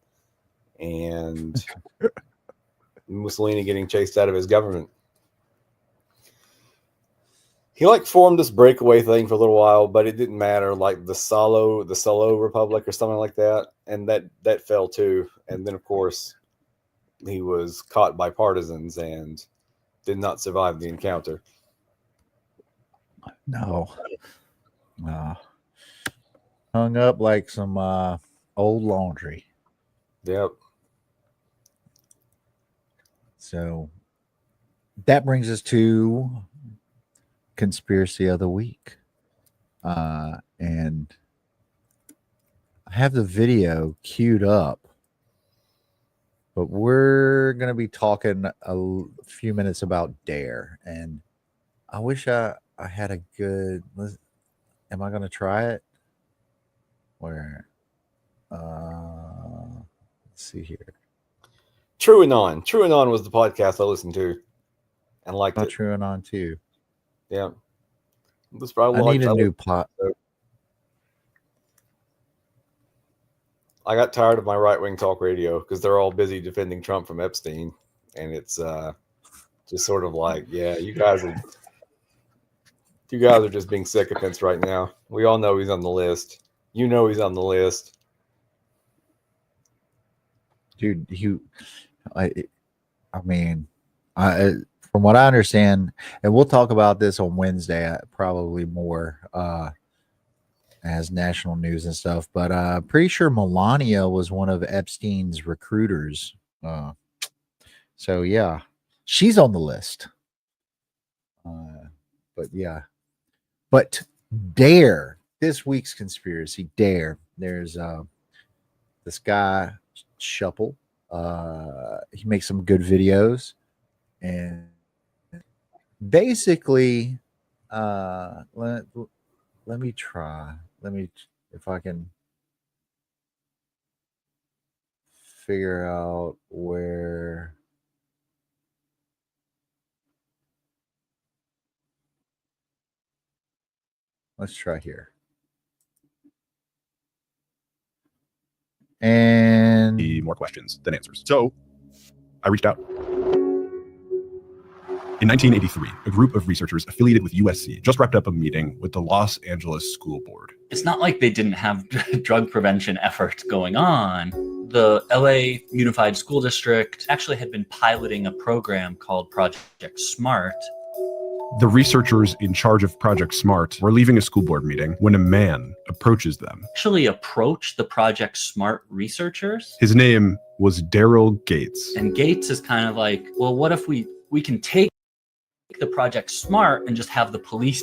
and Mussolini getting chased out of his government. He like formed this breakaway thing for a little while, but it didn't matter. Like the Salo Republic or something like that, and that fell too. And then of course he was caught by partisans and did not survive the encounter. No. Hung up like some old laundry. Yep. So that brings us to conspiracy of the week. And I have the video queued up, but we're going to be talking a few minutes about DARE. And I wish I had a good, am I going to try it? Where, let's see here. TrueAnon was the podcast I listened to and liked it. TrueAnon too. Yeah. I need a new pot. I got tired of my right-wing talk radio because they're all busy defending Trump from Epstein. And it's just sort of like, yeah, you guys are just being sycophants right now. We all know he's on the list. You know he's on the list. Dude, I mean, from what I understand, and we'll talk about this on Wednesday, probably more as national news and stuff, but pretty sure Melania was one of Epstein's recruiters. So yeah, she's on the list. But yeah, but DARE, this week's conspiracy, DARE. There's this guy Shuple. He makes some good videos, and basically, let me try. If I can figure out where. Let's try here. And more questions than answers. So I reached out. In 1983, a group of researchers affiliated with USC just wrapped up a meeting with the Los Angeles School Board. It's not like they didn't have drug prevention efforts going on. The LA Unified School District actually had been piloting a program called Project SMART. The researchers in charge of Project SMART were leaving a school board meeting when a man approaches them. Actually approached the Project SMART researchers. His name was Daryl Gates. And Gates is kind of like, well, what if we can take the Project Smart and just have the police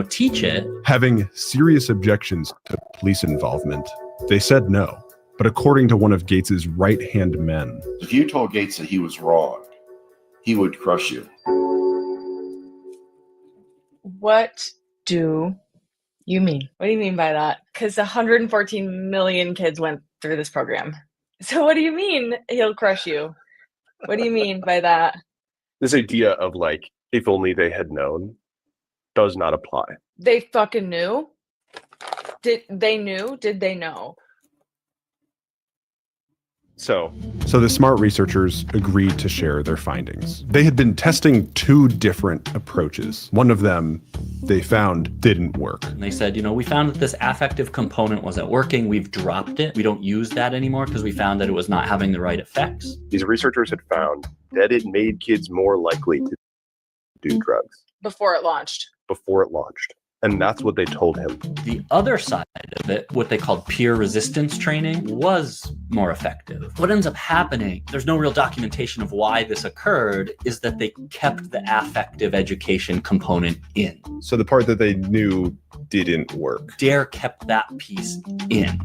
teach it. Having serious objections to police involvement, they said no. But according to one of Gates's right-hand men, if you told Gates that he was wrong, he would crush you. What do you mean? What do you mean by that? Because 114 million kids went through this program. So what do you mean he'll crush you? What do you mean by that? This idea of like, if only they had known, does not apply. They fucking knew? Did they know? So the smart researchers agreed to share their findings. They had been testing 2 different approaches. One of them they found didn't work. And they said, we found that this affective component wasn't working. We've dropped it. We don't use that anymore because we found that it was not having the right effects. these researchers had found that it made kids more likely to do drugs Before it launched. before it launched. And that's what they told him. The other side of it, what they called peer resistance training, was more effective. What ends up happening, there's no real documentation of why this occurred, is that they kept the affective education component in. So the part that they knew didn't work. DARE kept that piece in.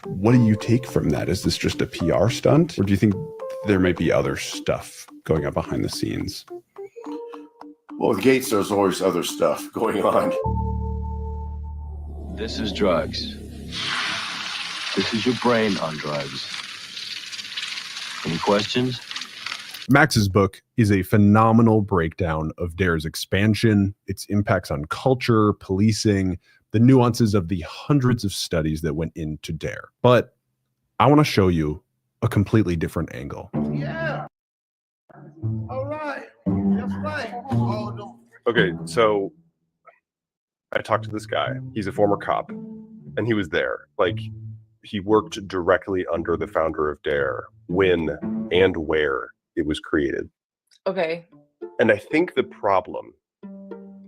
What do you take from that? Is this just a PR stunt? Or do you think there might be other stuff going on behind the scenes? Well, with Gates, there's always other stuff going on. This is drugs. This is your brain on drugs. Any questions? Max's book is a phenomenal breakdown of DARE's expansion, its impacts on culture, policing, the nuances of the hundreds of studies that went into DARE. But I want to show you a completely different angle. Yeah. All right. Just right. Oh, no. Okay, so I talked to this guy. He's a former cop, and he was there. Like, he worked directly under the founder of DARE when and where it was created. Okay. And I think the problem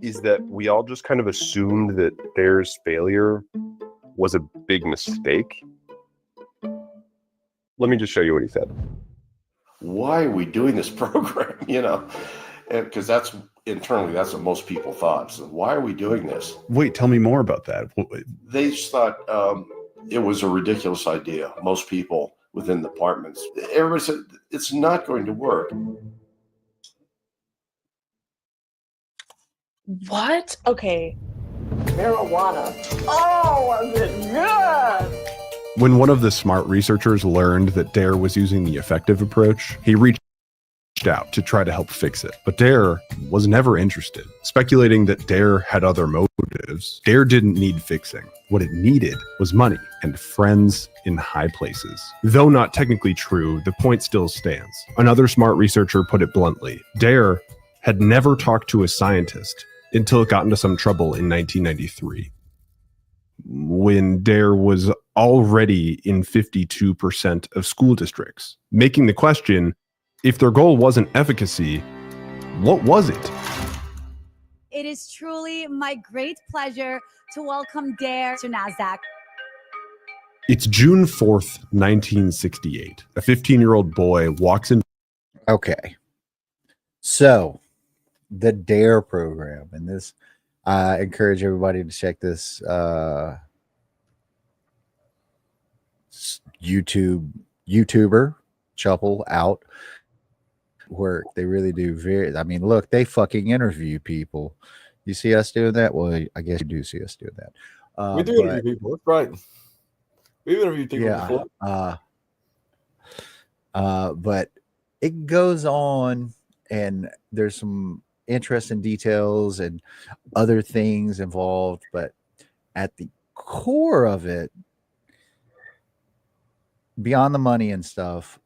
is that we all just kind of assumed that DARE's failure was a big mistake. Let me just show you what he said. Why are we doing this program? Because that's internally, that's what most people thought. So why are we doing this? Wait, tell me more about that. They just thought it was a ridiculous idea. Most people within the departments, everybody said it's not going to work. What? Okay. Marijuana. Oh, was it good? When one of the smart researchers learned that DARE was using the effective approach, he reached out to try to help fix it. But DARE was never interested, speculating that DARE had other motives. DARE didn't need fixing. What it needed was money and friends in high places. Though not technically true, the point still stands. Another smart researcher put it bluntly. DARE had never talked to a scientist until it got into some trouble in 1993. When DARE was already in 52% of school districts, making the question, if their goal wasn't efficacy, what was it? It is truly my great pleasure to welcome DARE to NASDAQ. It's June 4th, 1968. A 15-year-old boy walks in. Okay. So the DARE program, and this, I encourage everybody to check this YouTuber Chuppel out, where they really do look, they fucking interview people. You see us doing that? Well, I guess you do see us doing that. We do interview people. That's right. We've interviewed people before. But it goes on, and there's some interesting details and other things involved, but at the core of it, beyond the money and stuff,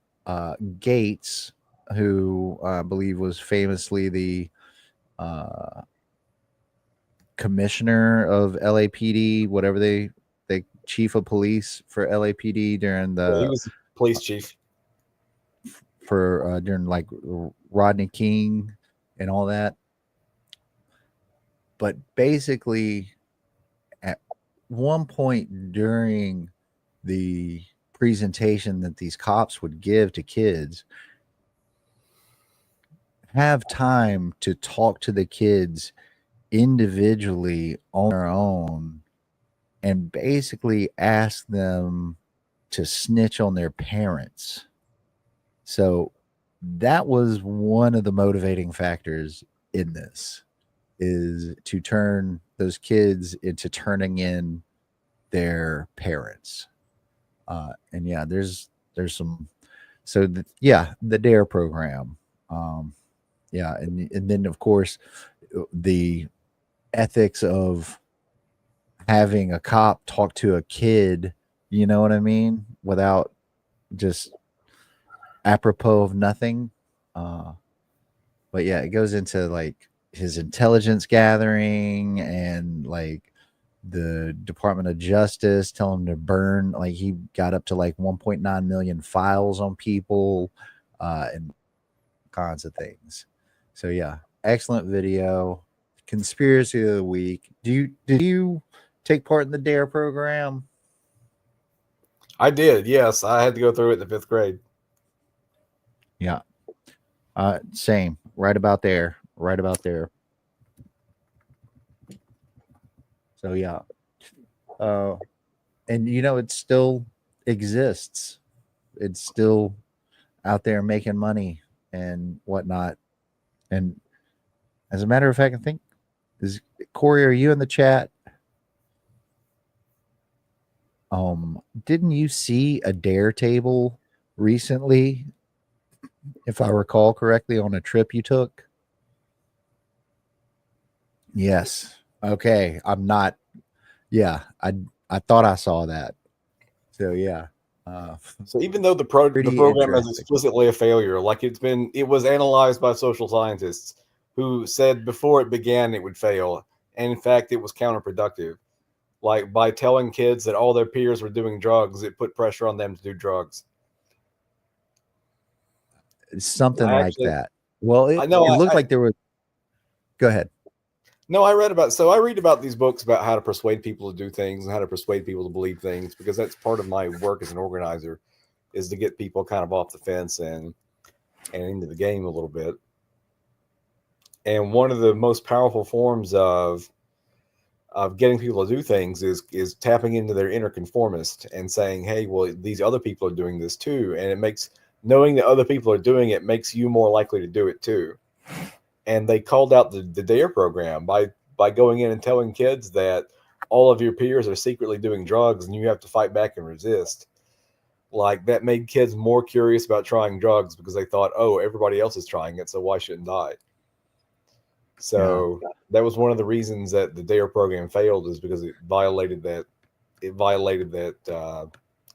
Gates, who I believe was famously the commissioner of LAPD, whatever they chief of police for LAPD during the he was the police chief for during like Rodney King and all that. But basically, at one point during the presentation that these cops would give to kids, have time to talk to the kids individually on their own and basically ask them to snitch on their parents. So that was one of the motivating factors in this, is to turn those kids into turning in their parents. And yeah, there's some, so the DARE program. Yeah. And then of course the ethics of having a cop talk to a kid, you know what I mean? Without just apropos of nothing. But yeah, it goes into like his intelligence gathering and like the Department of Justice telling him to burn, like he got up to like 1.9 million files on people, and kinds of things. So yeah, excellent video. Conspiracy of the week. Did you take part in the DARE program? I did. Yes, I had to go through it in the 5th grade. Yeah. Same. Right about there. Right about there. So yeah. And you know, it still exists. It's still out there making money and whatnot. And as a matter of fact, I think, is Corey, are you in the chat? Didn't you see a DARE table recently, if I recall correctly, on a trip you took? Yes. Okay. I'm not. Yeah. I thought I saw that. So yeah. So even though the program is interesting. explicitly a failure, like it was analyzed by social scientists who said before it began it would fail, and in fact it was counterproductive. Like by telling kids that all their peers were doing drugs, it put pressure on them to do drugs. Something like that. Well, it looked like there was. Go ahead. No, I read about these books about how to persuade people to do things and how to persuade people to believe things, because that's part of my work as an organizer, is to get people kind of off the fence and into the game a little bit. And one of the most powerful forms of getting people to do things is tapping into their inner conformist and saying, hey, well, these other people are doing this too. And it makes knowing that other people are doing it makes you more likely to do it too. And they called out the DARE program by going in and telling kids that all of your peers are secretly doing drugs and you have to fight back and resist. Like that made kids more curious about trying drugs because they thought, oh, everybody else is trying it, so why shouldn't I? So that was one of the reasons that the DARE program failed, is because it violated that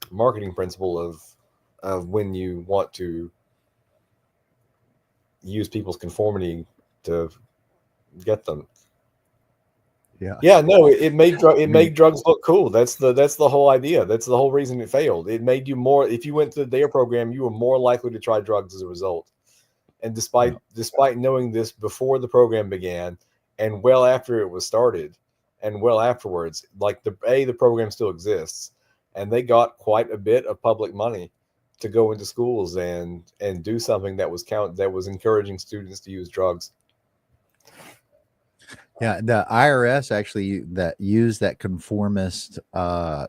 marketing principle of when you want to use people's conformity to get them. Yeah, no, it made drugs look cool. That's the whole idea. That's the whole reason it failed. It made you more, if you went to the DARE program, you were more likely to try drugs as a result. And despite knowing this before the program began and well after it was started and well afterwards, like the program still exists, and they got quite a bit of public money to go into schools and do something that was encouraging students to use drugs. Yeah, the IRS actually used that conformist, I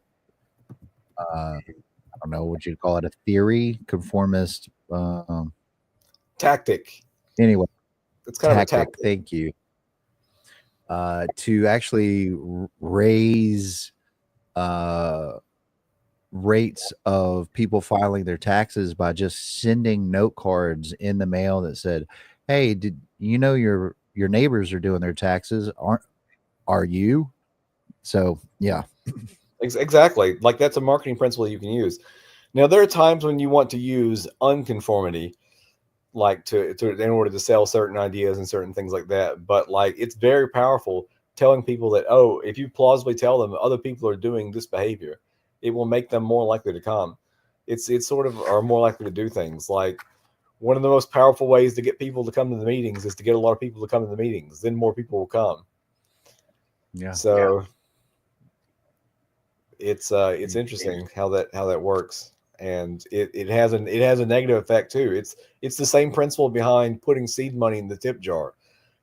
don't know what you'd call it, a theory, conformist tactic. Anyway, it's kind of a tactic. Thank you. To actually raise rates of people filing their taxes by just sending note cards in the mail that said, "Hey, did you know your neighbors are doing their taxes? Are you?" So yeah, exactly. Like that's a marketing principle you can use. Now there are times when you want to use unconformity, like to in order to sell certain ideas and certain things like that. But like it's very powerful telling people that, oh, if you plausibly tell them other people are doing this behavior, it will make them more likely to come. It's sort of are more likely to do things. Like one of the most powerful ways to get people to come to the meetings is to get a lot of people to come to the meetings. Then more people will come. Yeah. So it's interesting how that works. and it has a negative effect too. It's the same principle behind putting seed money in the tip jar.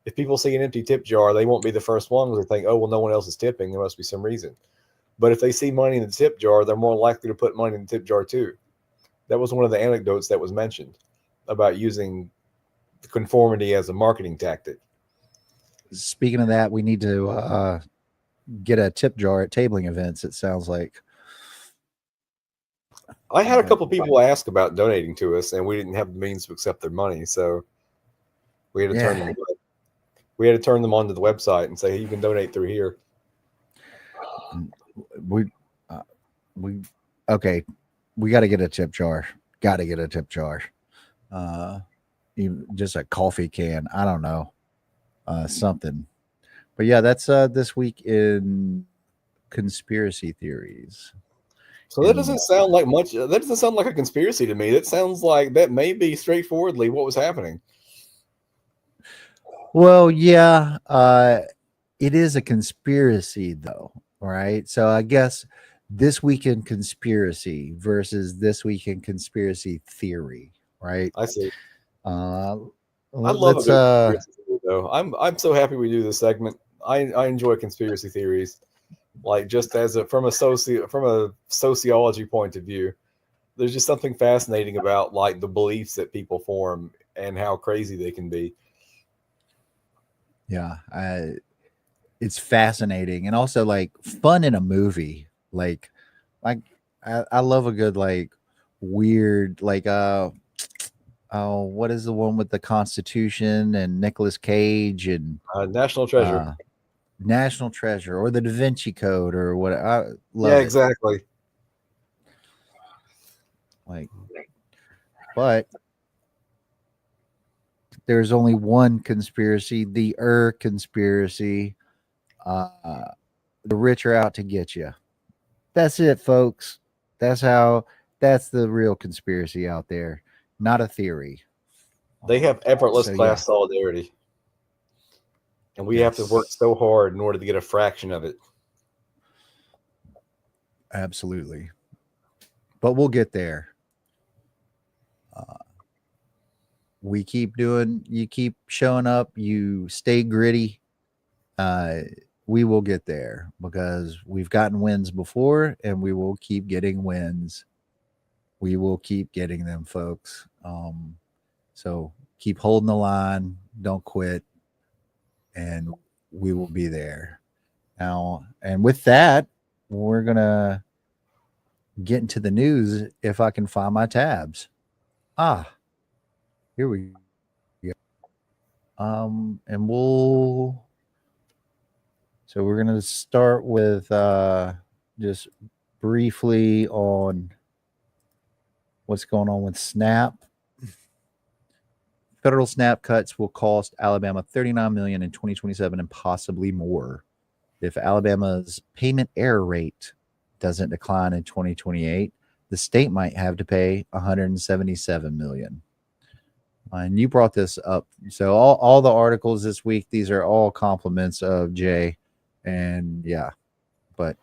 If people see an empty tip jar, they won't be the first ones to think, oh, well, no one else is tipping. There must be some reason. But if they see money in the tip jar, they're more likely to put money in the tip jar too. That was one of the anecdotes that was mentioned about using conformity as a marketing tactic. Speaking of that, we need to get a tip jar at tabling events, it sounds like. I had a couple people ask about donating to us, and we didn't have the means to accept their money, so we had to turn them. We had to turn them onto the website and say, hey, you can donate through here. Okay, we got to get a tip jar. Got to get a tip jar. Even just a coffee can. I don't know, something. But yeah, that's this week in conspiracy theories. So that doesn't sound like much. That doesn't sound like a conspiracy to me. That sounds like that may be straightforwardly what was happening. Well, yeah, it is a conspiracy, though, right? So I guess this week in conspiracy versus this week in conspiracy theory, right? I see. I love a good conspiracy theory, though. I'm so happy we do this segment. I enjoy conspiracy theories, like just as from a sociology point of view. There's just something fascinating about like the beliefs that people form and how crazy they can be. Yeah, it's fascinating and also like fun in a movie. Like I love a good like weird like oh, what is the one with the Constitution and Nicolas Cage and National Treasure, National Treasure, or the Da Vinci Code, or what? I love yeah, it. exactly. Like, but there's only one conspiracy, the conspiracy. The rich are out to get you. That's it, folks. That's the real conspiracy out there, not a theory. They have effortless class solidarity. And we have to work so hard in order to get a fraction of it. Absolutely. But we'll get there. We keep doing, you keep showing up, you stay gritty. We will get there because we've gotten wins before and we will keep getting wins. We will keep getting them, folks. So keep holding the line. Don't quit. And we will be there. Now, and with that, we're going to get into the news if I can find my tabs. Here we go. And so we're going to start with just briefly on what's going on with SNAP. Federal SNAP cuts will cost Alabama $39 million in 2027 and possibly more. If Alabama's payment error rate doesn't decline in 2028, the state might have to pay $177 million. And you brought this up. So all the articles this week, these are all compliments of Jay. And yeah, but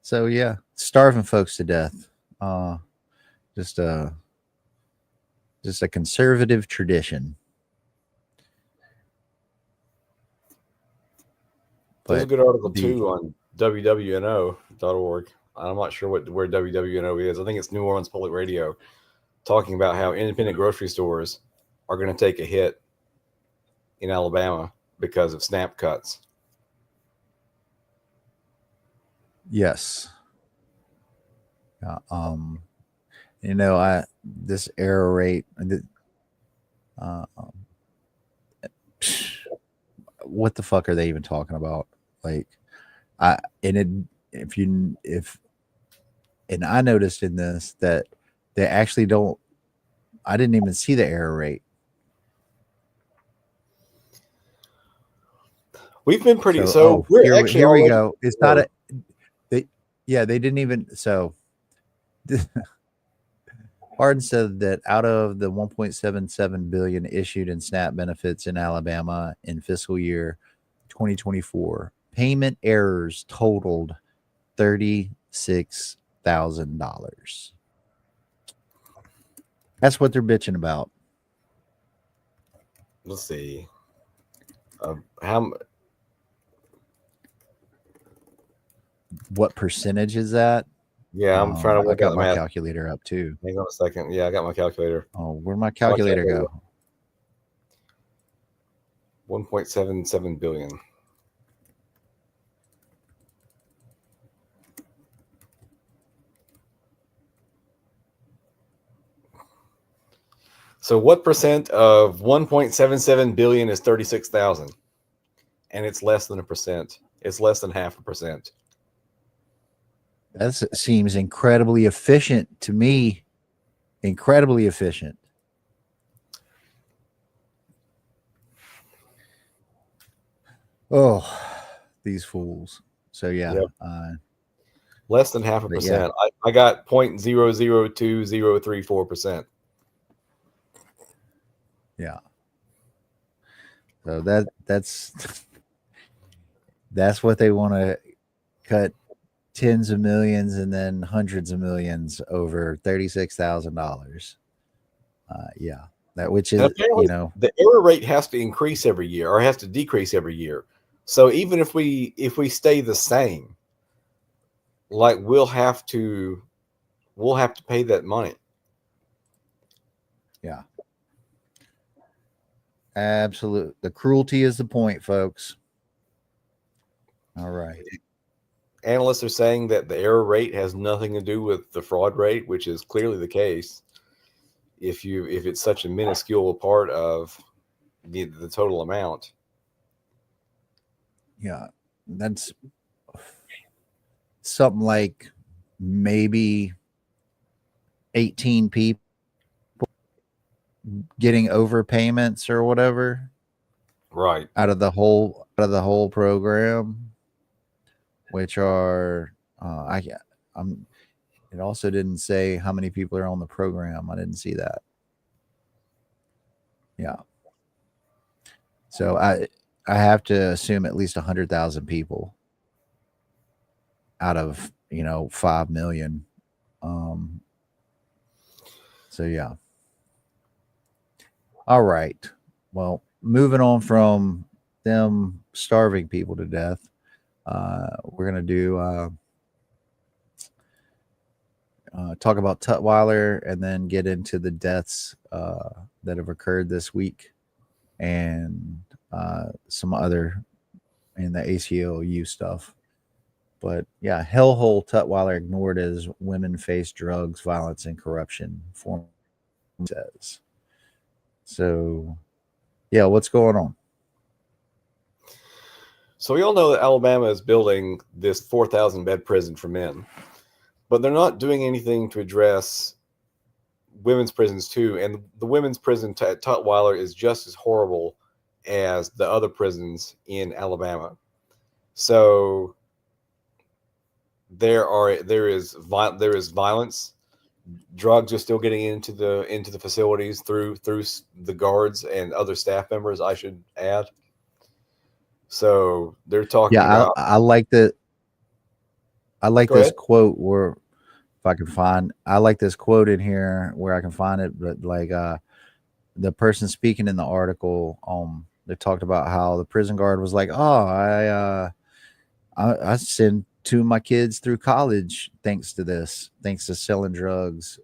so yeah, starving folks to death. Just a conservative tradition. There's a good article too on WWNO.org. I'm not sure where WWNO is. I think it's New Orleans Public Radio, talking about how independent grocery stores are going to take a hit in Alabama because of SNAP cuts. Yes. This error rate. What the fuck are they even talking about? Like, I noticed in this that they actually don't. I didn't even see the error rate. We've been pretty. Here we go. It's not a. They didn't even. So, Hardin said that out of the $1.77 billion issued in SNAP benefits in Alabama in fiscal year 2024, payment errors totaled $37 $36,000. That's what they're bitching about. Let's see. How? What percentage is that? Yeah, I'm trying to I work got out the my math. calculator up too. Hang on a second. Yeah, I got my calculator. Oh, where'd my calculator go? 1.77 billion. So what percent of 1.77 billion is 36,000? And it's less than 1%. It's less than 0.5%. That seems incredibly efficient to me. Incredibly efficient. Oh, these fools. So yeah. Yep. Less than 0.5%. Yeah. I got 0.002034%. Yeah. So that's what they want to cut tens of millions and then hundreds of millions over $36,000. Yeah, that which is the error rate has to increase every year or has to decrease every year. So even if we stay the same, like we'll have to pay that money. Yeah. Absolutely. The cruelty is the point, folks. All right. Analysts are saying that the error rate has nothing to do with the fraud rate, which is clearly the case. If it's such a minuscule part of the total amount. Yeah. That's something like maybe 18 people getting overpayments or whatever. Right. Out of the whole program, which are it also didn't say how many people are on the program. I didn't see that. Yeah. So I have to assume at least 100,000 people out of 5 million. So yeah. All right. Well, moving on from them starving people to death, we're gonna do talk about Tutwiler and then get into the deaths that have occurred this week and some other in the ACLU stuff. But yeah, hellhole Tutwiler ignored as women face drugs, violence, and corruption, form says. So yeah, what's going on? So we all know that Alabama is building this 4,000 bed prison for men, but they're not doing anything to address women's prisons too. And the women's prison at Tutwiler is just as horrible as the other prisons in Alabama. So there is violence. Drugs are still getting into the facilities through the guards and other staff members, I should add. So they're talking about. I like that. I like Go this ahead. quote where if I can find. I like this quote in here where I can find it, but like the person speaking in the article, they talked about how the prison guard was like, "Oh, I send 2 of my kids through college thanks to selling drugs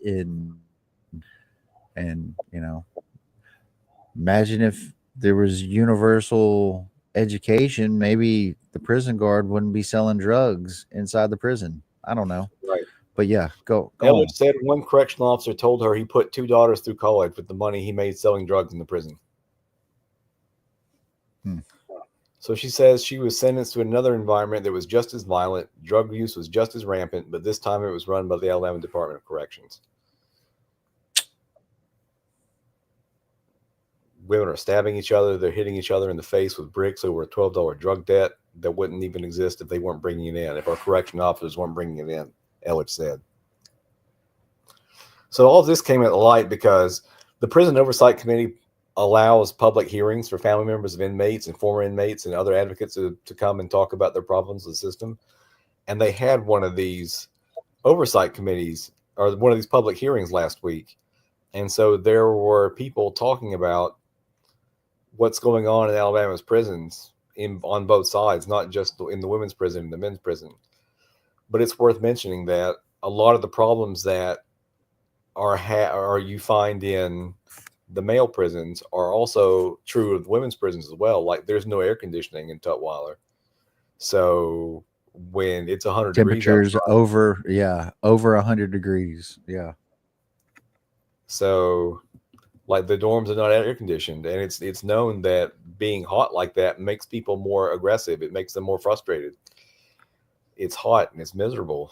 and imagine if there was universal education, maybe the prison guard wouldn't be selling drugs inside the prison. I don't know." Right. But yeah, go Elliot on. said one correctional officer told her he put 2 daughters through college with the money he made selling drugs in the prison. So she says she was sentenced to another environment that was just as violent. Drug use was just as rampant, but this time it was run by the Alabama Department of Corrections. Women are stabbing each other. They're hitting each other in the face with bricks over a $12 drug debt that wouldn't even exist if they weren't bringing it in, if our correction officers weren't bringing it in, Ellich said. So all of this came at light because the Prison Oversight Committee allows public hearings for family members of inmates and former inmates and other advocates to come and talk about their problems with the system. and they had one of these oversight committees or one of these public hearings last week. And so there were people talking about what's going on in Alabama's prisons on both sides, not just in the women's prison and the men's prison. But it's worth mentioning that a lot of the problems that are you find in the male prisons are also true of the women's prisons as well. Like there's no air conditioning in Tutwiler. So when it's 100 Temperatures degrees over 100 degrees. Yeah. So like the dorms are not air conditioned, and it's known that being hot like that makes people more aggressive. It makes them more frustrated. It's hot and it's miserable.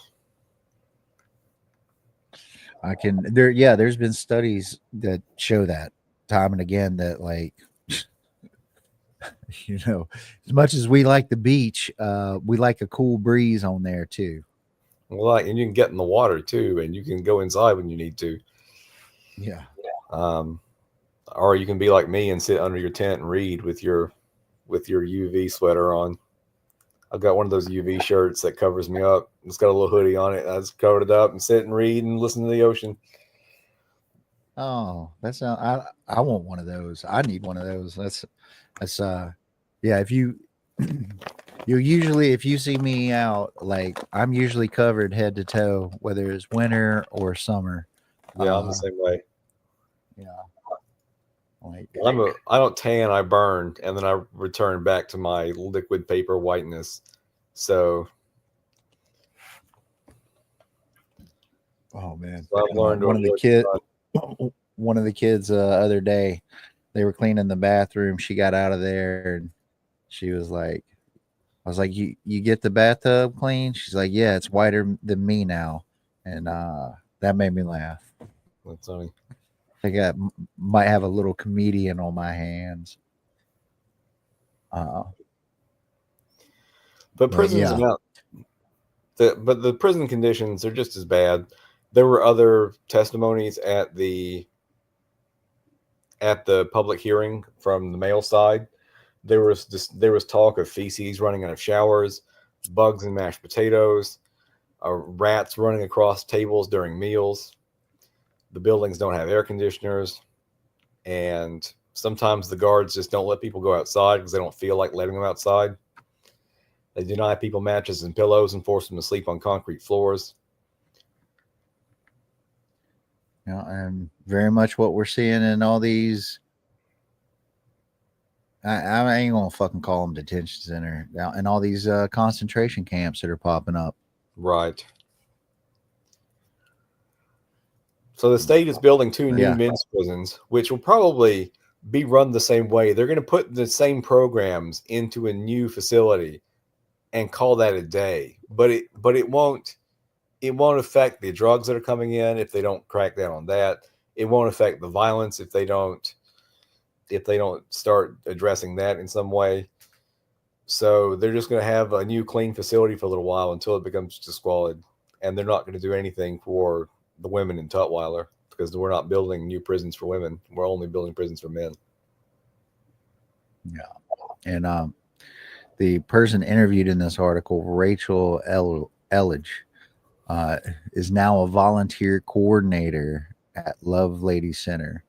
There's been studies that show that time and again that, like, as much as we like the beach, we like a cool breeze on there too. Well, and you can get in the water too, and you can go inside when you need to. Yeah. Or you can be like me and sit under your tent and read with your UV sweater on. I've got one of those UV shirts that covers me up. It's got a little hoodie on it. I just covered it up and sit and read and listen to the ocean. Oh, I want one of those. I need one of those. If you usually, if you see me out, like, I'm usually covered head to toe, whether it's winter or summer. Yeah, I'm the same way. Yeah. Like, I don't tan, I burn, and then I return back to my liquid paper whiteness. So, oh man, so I've learned one of the kids other day, they were cleaning the bathroom. She got out of there and she was like, I was like, you get the bathtub clean? She's like, yeah, it's whiter than me now. And that made me laugh. That's funny. I think I might have a little comedian on my hands. But prisons are not. But the prison conditions are just as bad. There were other testimonies at the public hearing from the male side. There was talk of feces running out of showers, bugs in mashed potatoes, rats running across tables during meals. The buildings don't have air conditioners, and sometimes the guards just don't let people go outside because they don't feel like letting them outside. They deny people mattresses and pillows and force them to sleep on concrete floors. And very much what we're seeing in all these. I ain't gonna fucking call them detention center and all these concentration camps that are popping up. Right. So the state is building 2 new men's prisons, which will probably be run the same way. They're going to put the same programs into a new facility and call that a day. But it won't affect the drugs that are coming in if they don't crack down on that. It won't affect the violence if they don't start addressing that in some way. So they're just going to have a new clean facility for a little while until it becomes just squalid. And they're not going to do anything for the women in Tutwiler because we're not building new prisons for women. We're only building prisons for men. Yeah. And the person interviewed in this article, Rachel Elledge, is now a volunteer coordinator at Love Lady Center.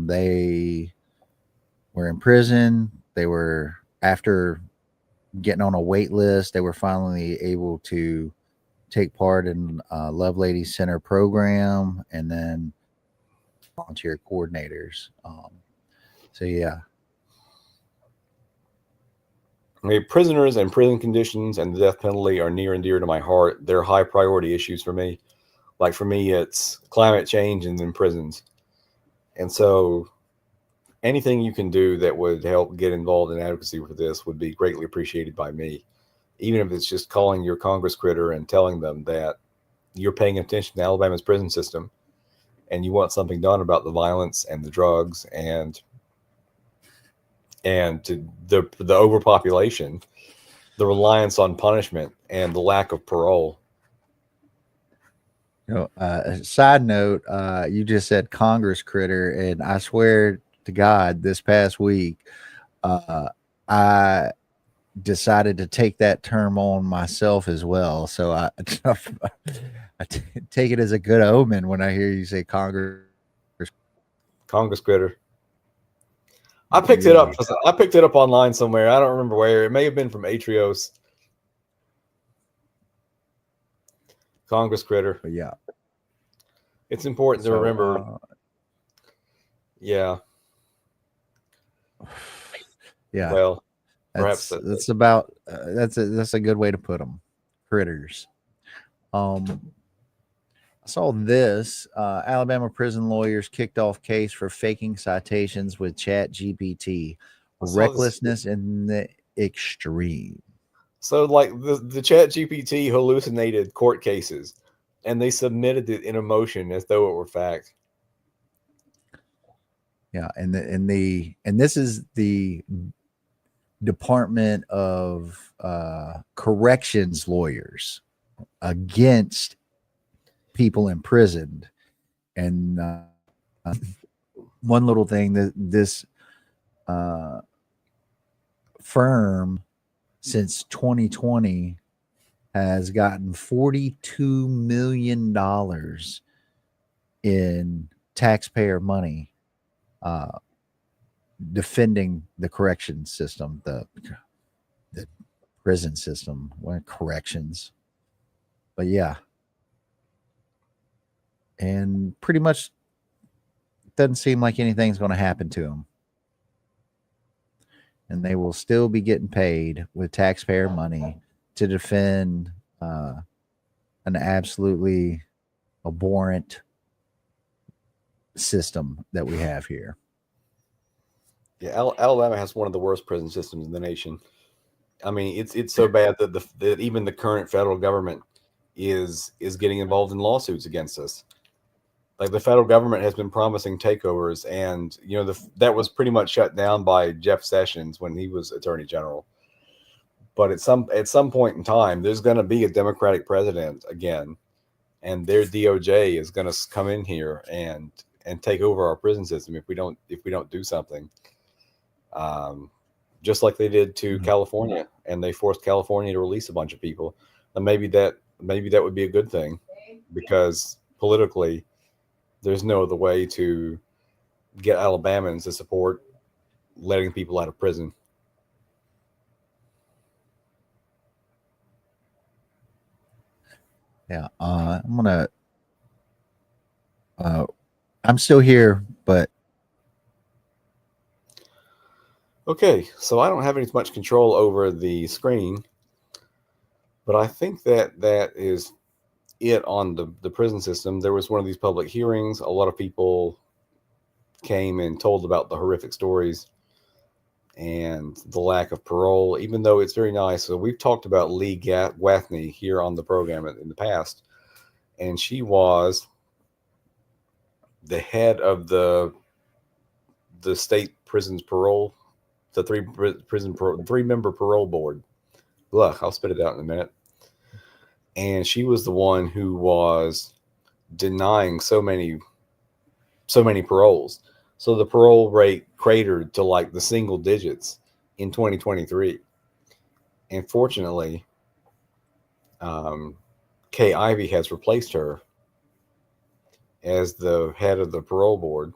They were in prison. They were, after getting on a wait list, they were finally able to take part in Love Lady Center program, and then volunteer coordinators. So yeah. I mean, prisoners and prison conditions and the death penalty are near and dear to my heart. They're high priority issues for me. Like for me, it's climate change and then prisons. And so anything you can do that would help get involved in advocacy for this would be greatly appreciated by me. Even if it's just calling your Congress critter and telling them that you're paying attention to Alabama's prison system and you want something done about the violence and the drugs and to the overpopulation, the reliance on punishment, and the lack of parole. Side note, you just said Congress critter, and I swear to God, this past week, I decided to take that term on myself as well. So I take it as a good omen when I hear you say Congress critter. I picked it up. I picked it up online somewhere. I don't remember where. It may have been from Atrios. Congress critter. But yeah, it's important to remember. Yeah. Yeah. Well, perhaps that's about that's a good way to put them. Critters. I saw this. Alabama prison lawyers kicked off case for faking citations with Chat GPT. Recklessness in the extreme. So, like the Chat GPT hallucinated court cases, and they submitted it in emotion as though it were fact. Yeah, and this is the Department of Corrections lawyers against people imprisoned. And one little thing that this firm since 2020 has gotten $42 million in taxpayer money defending the correction system, the prison system, corrections. But yeah. And pretty much doesn't seem like anything's going to happen to them. And they will still be getting paid with taxpayer money to defend an absolutely abhorrent system that we have here. Yeah, Alabama has one of the worst prison systems in the nation. I mean, it's so bad that that even the current federal government is getting involved in lawsuits against us. Like the federal government has been promising takeovers, and that was pretty much shut down by Jeff Sessions when he was Attorney General. But at some point in time, there's going to be a Democratic president again, and their DOJ is going to come in here and take over our prison system if we don't do something. Just like they did to California, and they forced California to release a bunch of people. And maybe that would be a good thing, because politically, there's no other way to get Alabamians to support letting people out of prison. Yeah, I'm still here, but okay. So I don't have as much control over the screen, but I think that is it on the prison system. There was one of these public hearings. A lot of people came and told about the horrific stories and the lack of parole, even though it's very nice. So we've talked about Lee Wathney here on the program in the past, and she was the head of the state prisons parole, the three-member parole board. Look, I'll spit it out in a minute. And she was the one who was denying so many paroles. So the parole rate cratered to like the single digits in 2023. And fortunately, Kay Ivey has replaced her as the head of the parole board,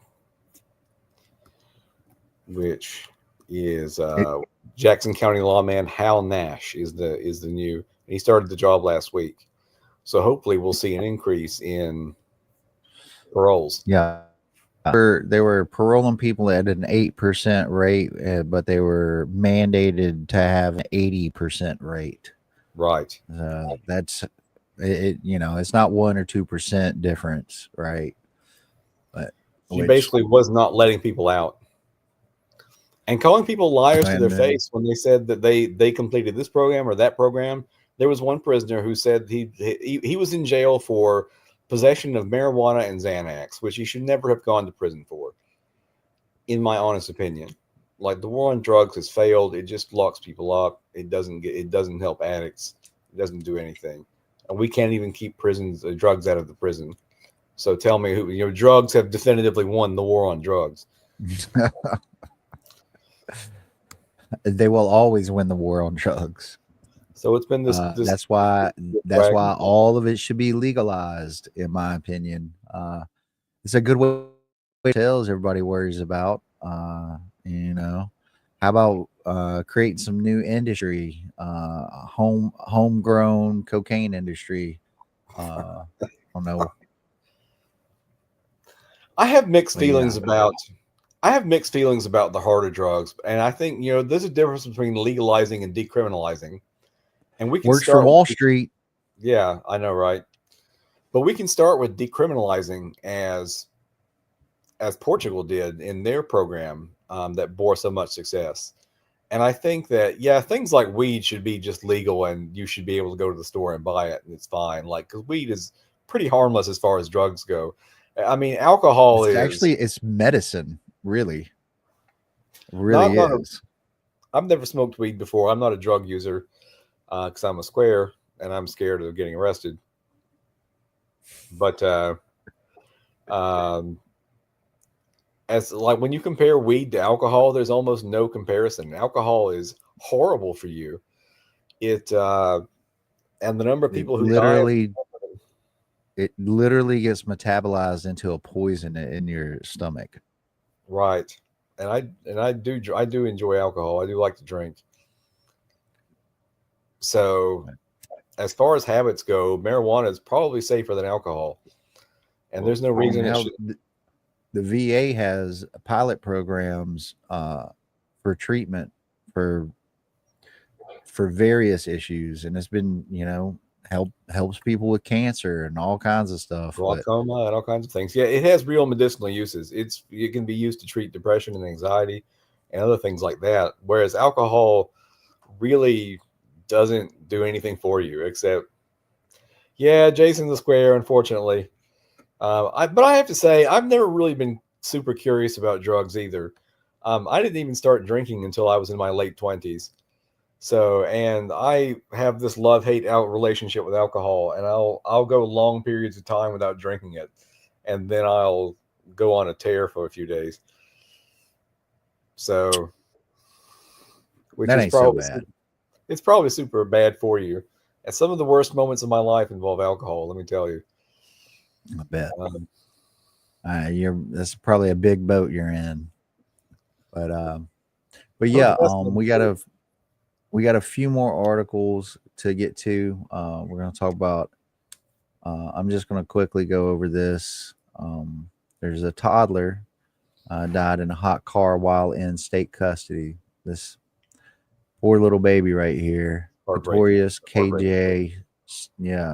which is Jackson County lawman Hal Nash is the new. He started the job last week, so hopefully we'll see an increase in paroles. Yeah, they were paroling people at an 8% rate, but they were mandated to have an 80% rate. Right. That's it. It's not 1 or 2% difference, right? But she basically was not letting people out and calling people liars to their face when they said that they completed this program or that program. There was one prisoner who said he was in jail for possession of marijuana and Xanax, which he should never have gone to prison for, in my honest opinion. Like, the war on drugs has failed. It just locks people up. It doesn't help addicts. It doesn't do anything. And we can't even keep drugs out of the prison. So tell me who, drugs have definitively won the war on drugs. They will always win the war on drugs. So it's been this That's why all of it should be legalized, in my opinion. It's a good way to tell everybody worries about. You know, how about creating some new industry, homegrown cocaine industry? I don't know. I have mixed Well, yeah. feelings about. I have mixed feelings about the harder drugs, and I think there's a difference between legalizing and decriminalizing, and we can Works for start. Wall Street. Yeah, I know, right? But we can start with decriminalizing as Portugal did in their program that bore so much success. And I think that things like weed should be just legal, and you should be able to go to the store and buy it, and it's fine. Like, because weed is pretty harmless as far as drugs go. I mean, alcohol It's medicine, really. No, Really is. I've never smoked weed before. I'm not a drug user because I'm a square and I'm scared of getting arrested. But as like when you compare weed to alcohol, there's almost no comparison. Alcohol is horrible for you. It and the number of people who it literally gets metabolized into a poison in your stomach. Right. And I do enjoy alcohol. I do like to drink. So as far as habits go, marijuana is probably safer than alcohol. And there's no reason the VA has pilot programs for treatment for various issues, and it's been helps people with cancer and all kinds of stuff, glaucoma and all kinds of things. Yeah, it has real medicinal uses. It can be used to treat depression and anxiety and other things like that, whereas alcohol really doesn't do anything for you except Jason the Square, unfortunately. But I have to say, I've never really been super curious about drugs either. I didn't even start drinking until I was in my late 20s. So, and I have this love-hate relationship with alcohol, and I'll go long periods of time without drinking it, and then I'll go on a tear for a few days. So, which that is ain't probably so bad. It's probably super bad for you. And some of the worst moments of my life involve alcohol. Let me tell you. I bet. That's probably a big boat you're in. But yeah, we got a few more articles to get to. We're going to talk about. I'm just going to quickly go over this. There's a toddler died in a hot car while in state custody. This poor little baby right here, Notorious KJ,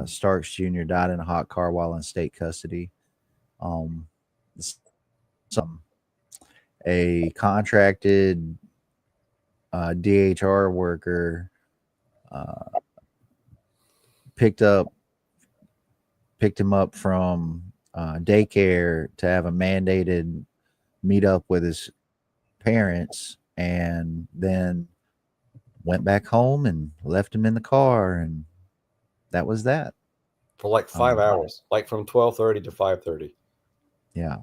Starks Jr. died in a hot car while in state custody. A contracted DHR worker picked him up from daycare to have a mandated meet up with his parents, and then went back home and left him in the car, and that was that for like 5 hours, like from 12:30 to 5:30. Yeah.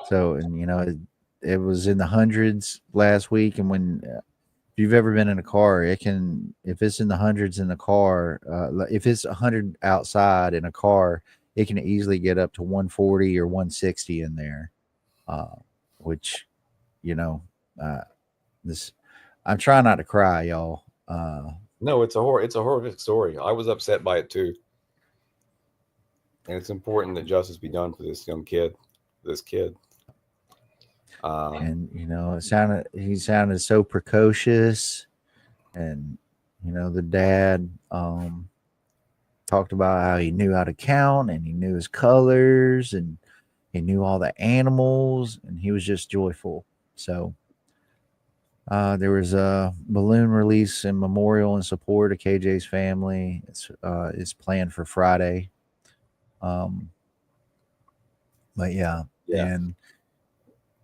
So, and it was in the hundreds last week, and if you've ever been in a car, if it's in the hundreds in the car, if it's 100 outside in a car, it can easily get up to 140 or 160 in there, which, I'm trying not to cry, y'all. No, it's a horrific story. I was upset by it too. And it's important that justice be done for this kid. And he sounded so precocious, and the dad talked about how he knew how to count, and he knew his colors, and he knew all the animals, and he was just joyful. So there was a balloon release and memorial in support of KJ's family. It's planned for Friday. But yeah, and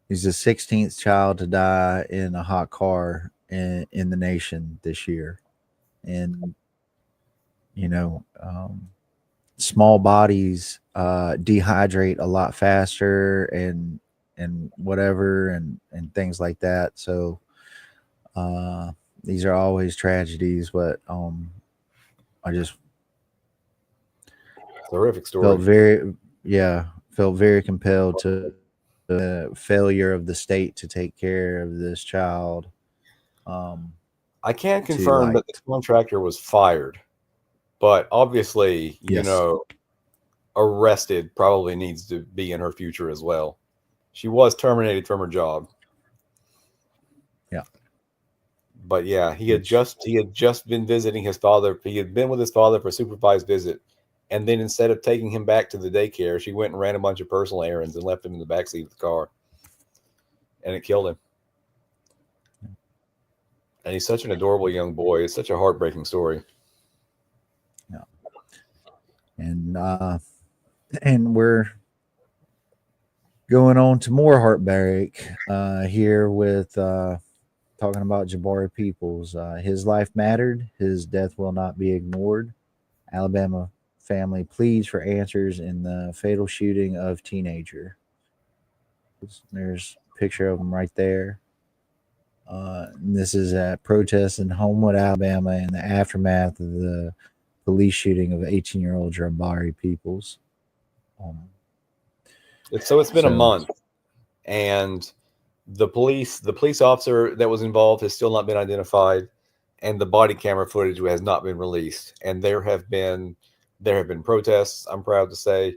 he's the 16th child to die in a hot car in the nation this year. And, small bodies dehydrate a lot faster and whatever and things like that. So These are always tragedies, but I just Horrific story. felt very compelled to the failure of the state to take care of this child. I can't confirm that the contractor was fired, but obviously, Yes. Arrested probably needs to be in her future as well. She was terminated from her job. Yeah. But yeah, he had just been visiting his father. He had been with his father for a supervised visit, and then instead of taking him back to the daycare, she went and ran a bunch of personal errands and left him in the backseat of the car, and it killed him. And he's such an adorable young boy. It's such a heartbreaking story. Yeah. And we're going on to more heartbreak here with talking about Jabari Peoples. His life mattered. His death will not be ignored. Alabama family pleads for answers in the fatal shooting of teenager. There's a picture of him right there. This is a protest in Homewood, Alabama, in the aftermath of the police shooting of 18-year-old Jabari Peoples. It's been a month, and the police officer that was involved has still not been identified, and the body camera footage has not been released. And there have been protests, I'm proud to say,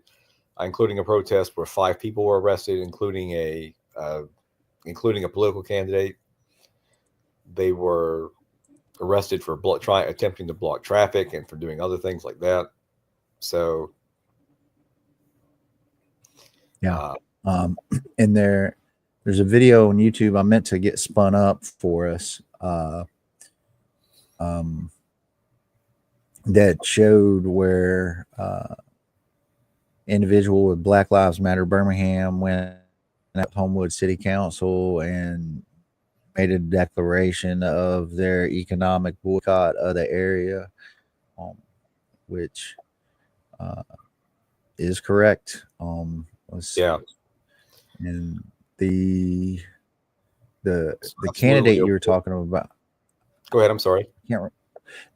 including a protest where 5 people were arrested, including a political candidate. They were arrested for attempting to block traffic and for doing other things like that. So, yeah. And there's a video on YouTube I meant to get spun up for us that showed where individual with Black Lives Matter Birmingham went at Homewood City Council and made a declaration of their economic boycott of the area, which is correct. Yeah. And the candidate you were talking about. Go ahead. I'm sorry. No,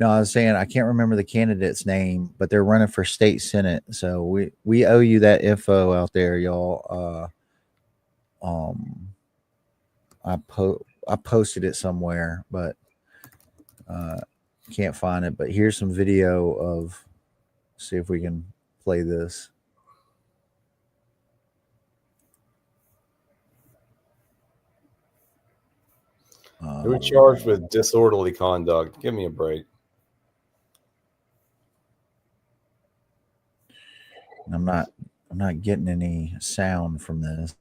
I was saying I can't remember the candidate's name, but they're running for state senate. So we owe you that info out there, y'all. I posted it somewhere, but can't find it. But here's some video of. See if we can play this. They were charged with disorderly conduct. Give me a break. I'm not getting any sound from this.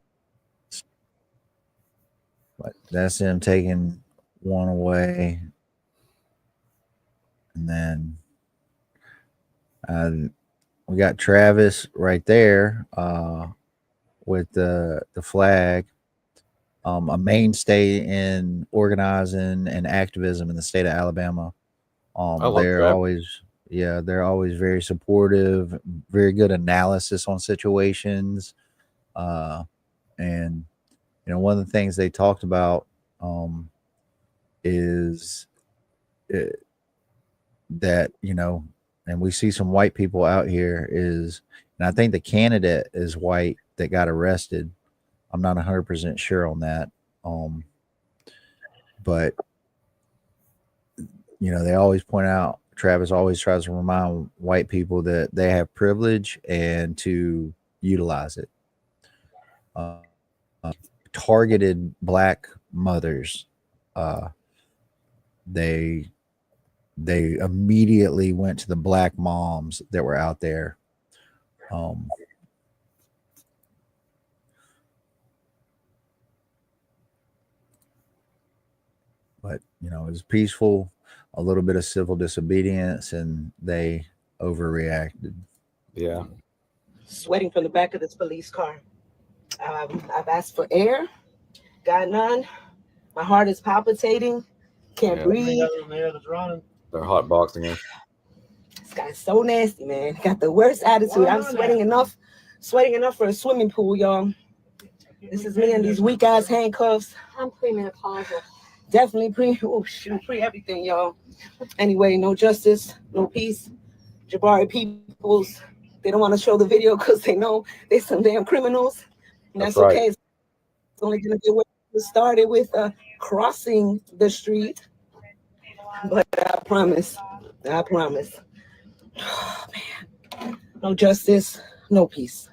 But that's them taking one away. And then we got Travis right there with the flag. A mainstay in organizing and activism in the state of Alabama. They're always very supportive, very good analysis on situations. And one of the things they talked about is that, and we see some white people out here and I think the candidate is white that got arrested. I'm not 100% sure on that. But they always point out, Travis always tries to remind white people that they have privilege and to utilize it. Targeted Black mothers. They immediately went to the Black moms that were out there. But it was peaceful, a little bit of civil disobedience, and they overreacted. Yeah. Sweating from the back of this police car. I've asked for air, got none. My heart is palpitating, can't breathe. They're hot boxing him. This guy's so nasty, man. Got the worst attitude. I'm sweating enough for a swimming pool, y'all. This is me in these weak ass handcuffs. I'm premenopausal. definitely pre everything, y'all. Anyway, no justice, no peace. Jabari peoples, they don't want to show the video because they know they're some damn criminals. And that's right. okay. It's only going to be what started with crossing the street. But I promise. Oh, man. No justice, no peace.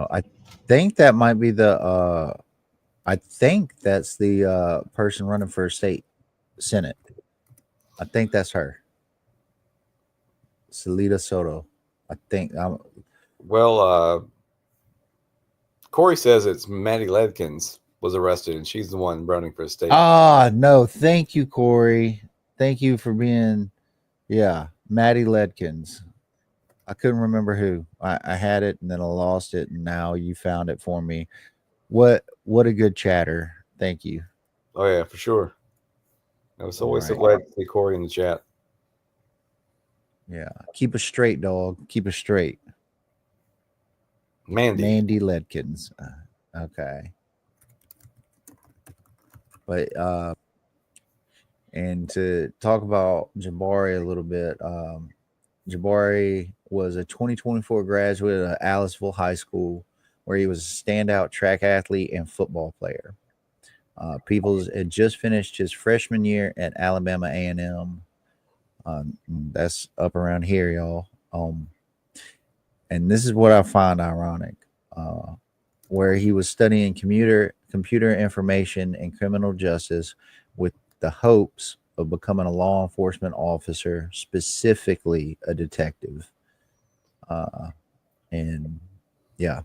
I think that might be the I think that's the person running for state senate. I think that's her. Salida Soto. I think Well, Corey says it's Maddie Ledkins was arrested, and she's the one running for state. No, thank you, Corey. Thank you for being Maddie Ledkins. I couldn't remember who. I had it and then I lost it, and now you found it for me. What a good chatter. Thank you. Oh yeah, for sure. I was always so glad to see Corey in the chat. Yeah. Keep us straight, dog. Keep us straight. Mandy Ledkins. Okay. But and to talk about Jabari a little bit, Jabari was a 2024 graduate of Aliceville High School, where he was a standout track athlete and football player. Peoples had just finished his freshman year at Alabama A&M. That's up around here, y'all. And this is what I find ironic, where he was studying computer information and criminal justice with the hopes of becoming a law enforcement officer, specifically a detective. And yeah.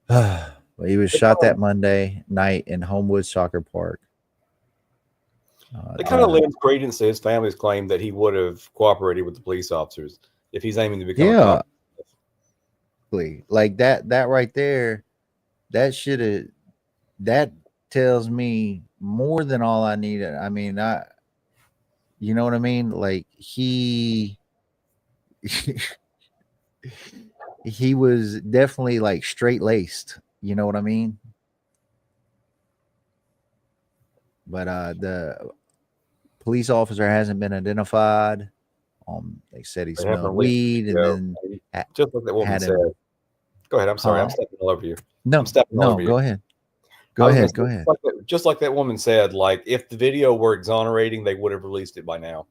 Well, he was shot that Monday night in Homewood Soccer Park. It kind of lends credence to his family's claim that he would have cooperated with the police officers if he's aiming to become a cop. Like that right there, that tells me more than all I needed. I mean, you know what I mean? Like he was definitely like straight-laced, you know what I mean? But the police officer hasn't been identified. They said he smelled weed, and then just like that woman said. Go ahead. I'm sorry. I'm stepping all over you. No, go ahead. Go ahead. Just like that woman said, like if the video were exonerating, they would have released it by now.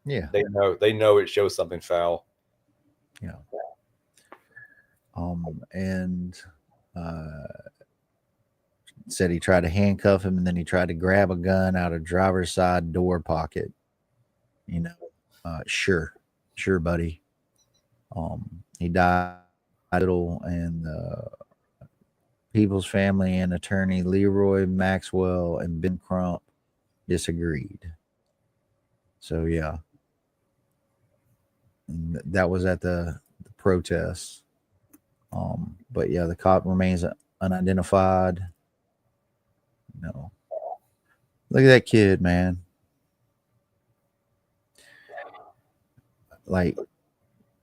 Yeah. They know it shows something foul. Yeah. And said he tried to handcuff him, and then he tried to grab a gun out of driver's side door pocket. You know, sure, buddy. He died, and People's family and attorney Leroy Maxwell and Ben Crump disagreed. So yeah, and that was at the protest. But yeah, the cop remains unidentified. No, look at that kid, man. Like,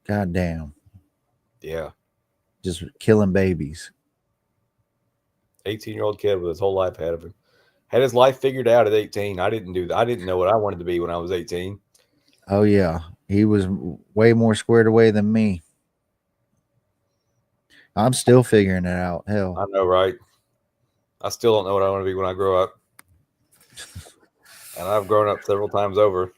goddamn. Yeah. Just killing babies. 18-year-old kid with his whole life ahead of him. Had his life figured out at 18. I didn't do that. I didn't know what I wanted to be when I was 18. Oh yeah. He was way more squared away than me. I'm still figuring it out. Hell. I know, right? I still don't know what I want to be when I grow up. And I've grown up several times over.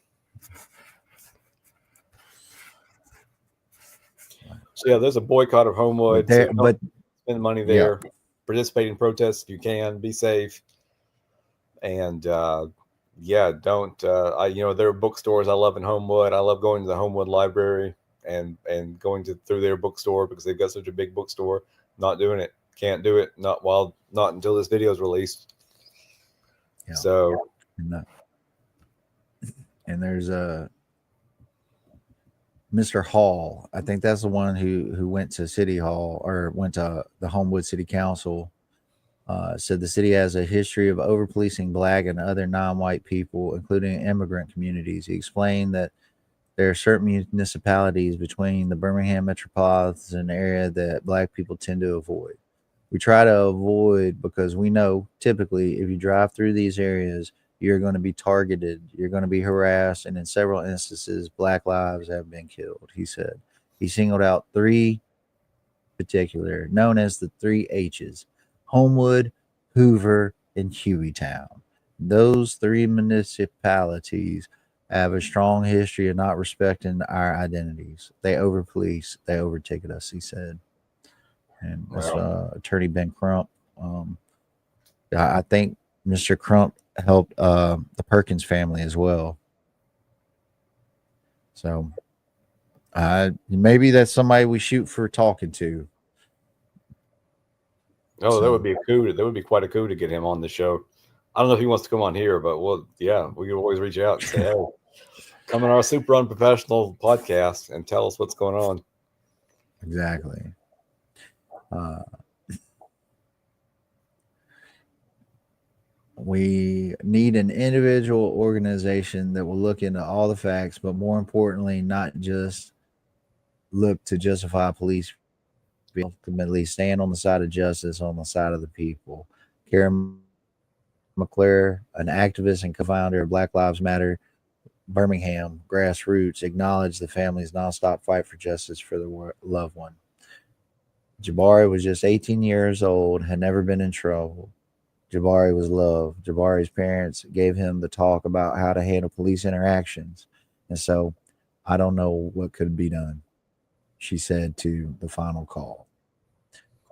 So yeah, there's a boycott of Homewood. But spend money there. Yeah. Participate in protests if you can. Be safe. And yeah, don't. There are bookstores I love in Homewood. I love going to the Homewood Library and going through their bookstore because they've got such a big bookstore. Not doing it. Can't do it. Not until this video is released. Yeah. So. And there's Mr. Hall. I think that's the one who went to City Hall or went to the Homewood City Council. Said the city has a history of over-policing Black and other non-white people, including immigrant communities. He explained that there are certain municipalities between the Birmingham metropolitan area that Black people tend to avoid. We try to avoid, because we know typically if you drive through these areas, you're going to be targeted, you're going to be harassed, and in several instances, Black lives have been killed, he said. He singled out three particular, known as the three H's: Homewood, Hoover, and Hueytown. Those three municipalities have a strong history of not respecting our identities. They overpolice, they overticket us, he said. And that's Attorney Ben Crump. I think Mr. Crump helped the Perkins family as well. So maybe that's somebody we shoot for talking to. Oh, that would be a coup. That would be quite a coup to get him on the show. I don't know if he wants to come on here, but we can always reach out and say, hey, come on our super unprofessional podcast and tell us what's going on. Exactly. We need an individual organization that will look into all the facts, but more importantly, not just look to justify police, but ultimately stand on the side of justice, on the side of the people. Karen McClure, an activist and co-founder of Black Lives Matter Birmingham grassroots, acknowledged the family's nonstop fight for justice for their loved one. Jabari was just 18 years old, had never been in trouble. Jabari was loved. Jabari's parents gave him the talk about how to handle police interactions. And so I don't know what could be done, she said to the final call.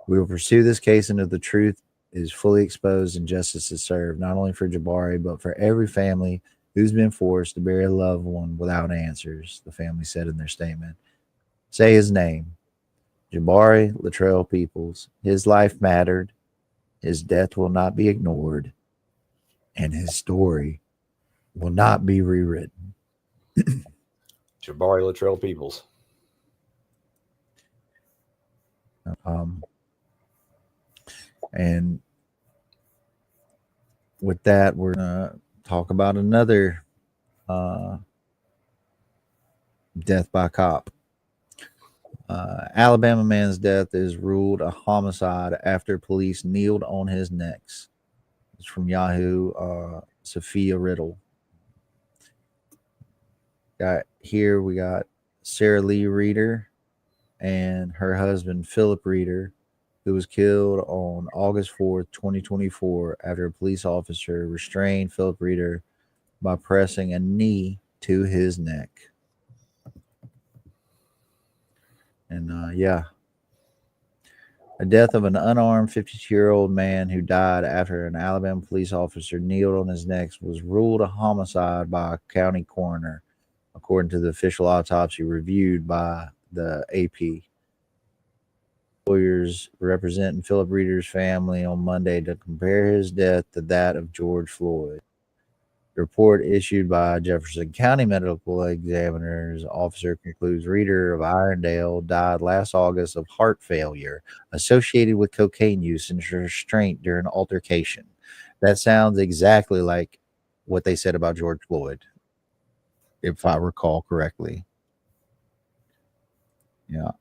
We will pursue this case until the truth is fully exposed and justice is served, not only for Jabari, but for every family who's been forced to bury a loved one without answers, the family said in their statement. Say his name, Jabari Latrell Peoples. His life mattered. His death will not be ignored, and his story will not be rewritten. Jabari Latrell Peoples. And with that, we're going to talk about another death by cop. Alabama man's death is ruled a homicide after police kneeled on his necks. It's from Yahoo. Sophia Riddle. We got Sarah Lee Reeder and her husband Philip Reeder, who was killed on August 4th, 2024, after a police officer restrained Philip Reeder by pressing a knee to his neck. And a death of an unarmed 52-year-old man who died after an Alabama police officer kneeled on his neck was ruled a homicide by a county coroner, according to the official autopsy reviewed by the AP. Lawyers representing Philip Reeder's family on Monday to compare his death to that of George Floyd. The report issued by Jefferson County Medical Examiner's officer concludes Reeder of Irondale died last August of heart failure associated with cocaine use and restraint during an altercation. That sounds exactly like what they said about George Floyd, if I recall correctly. Yeah.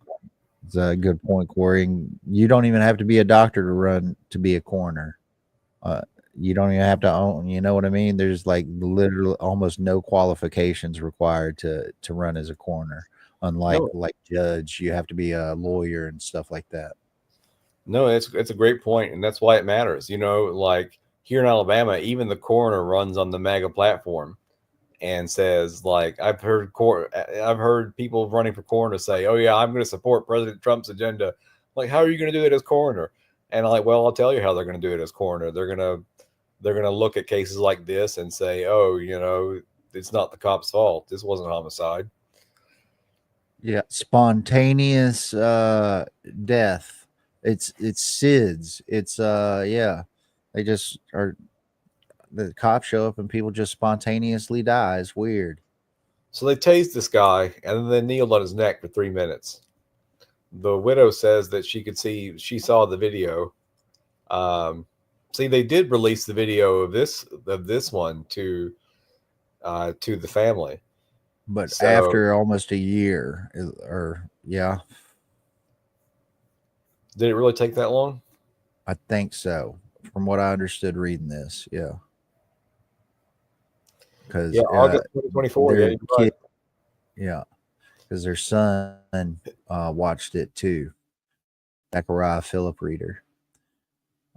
It's a good point, Corey. You don't even have to be a doctor to be a coroner. You don't even have to own, you know what I mean? There's like literally almost no qualifications required to run as a coroner. Unlike like judge, you have to be a lawyer and stuff like that. No, it's a great point, and that's why it matters. You know, like here in Alabama, even the coroner runs on the MAGA platform and says, like, I've heard people running for coroner say, "Oh yeah, I'm going to support President Trump's agenda." Like, how are you going to do it as coroner? And I'm like, well, I'll tell you how they're going to do it as coroner. They're going to look at cases like this and say, "Oh, you know, it's not the cop's fault. This wasn't homicide." Yeah, spontaneous death. It's SIDS. It's they just are. The cops show up and people just spontaneously die. It's weird. So they tased this guy and then they kneeled on his neck for 3 minutes. The widow says that she saw the video. See, they did release the video of this one to the family. But after almost a year, Did it really take that long? I think so. From what I understood reading this, yeah. Because August 2024. Yeah, their you're kid, right. yeah, because their son watched it too. Zachariah Philip Reader.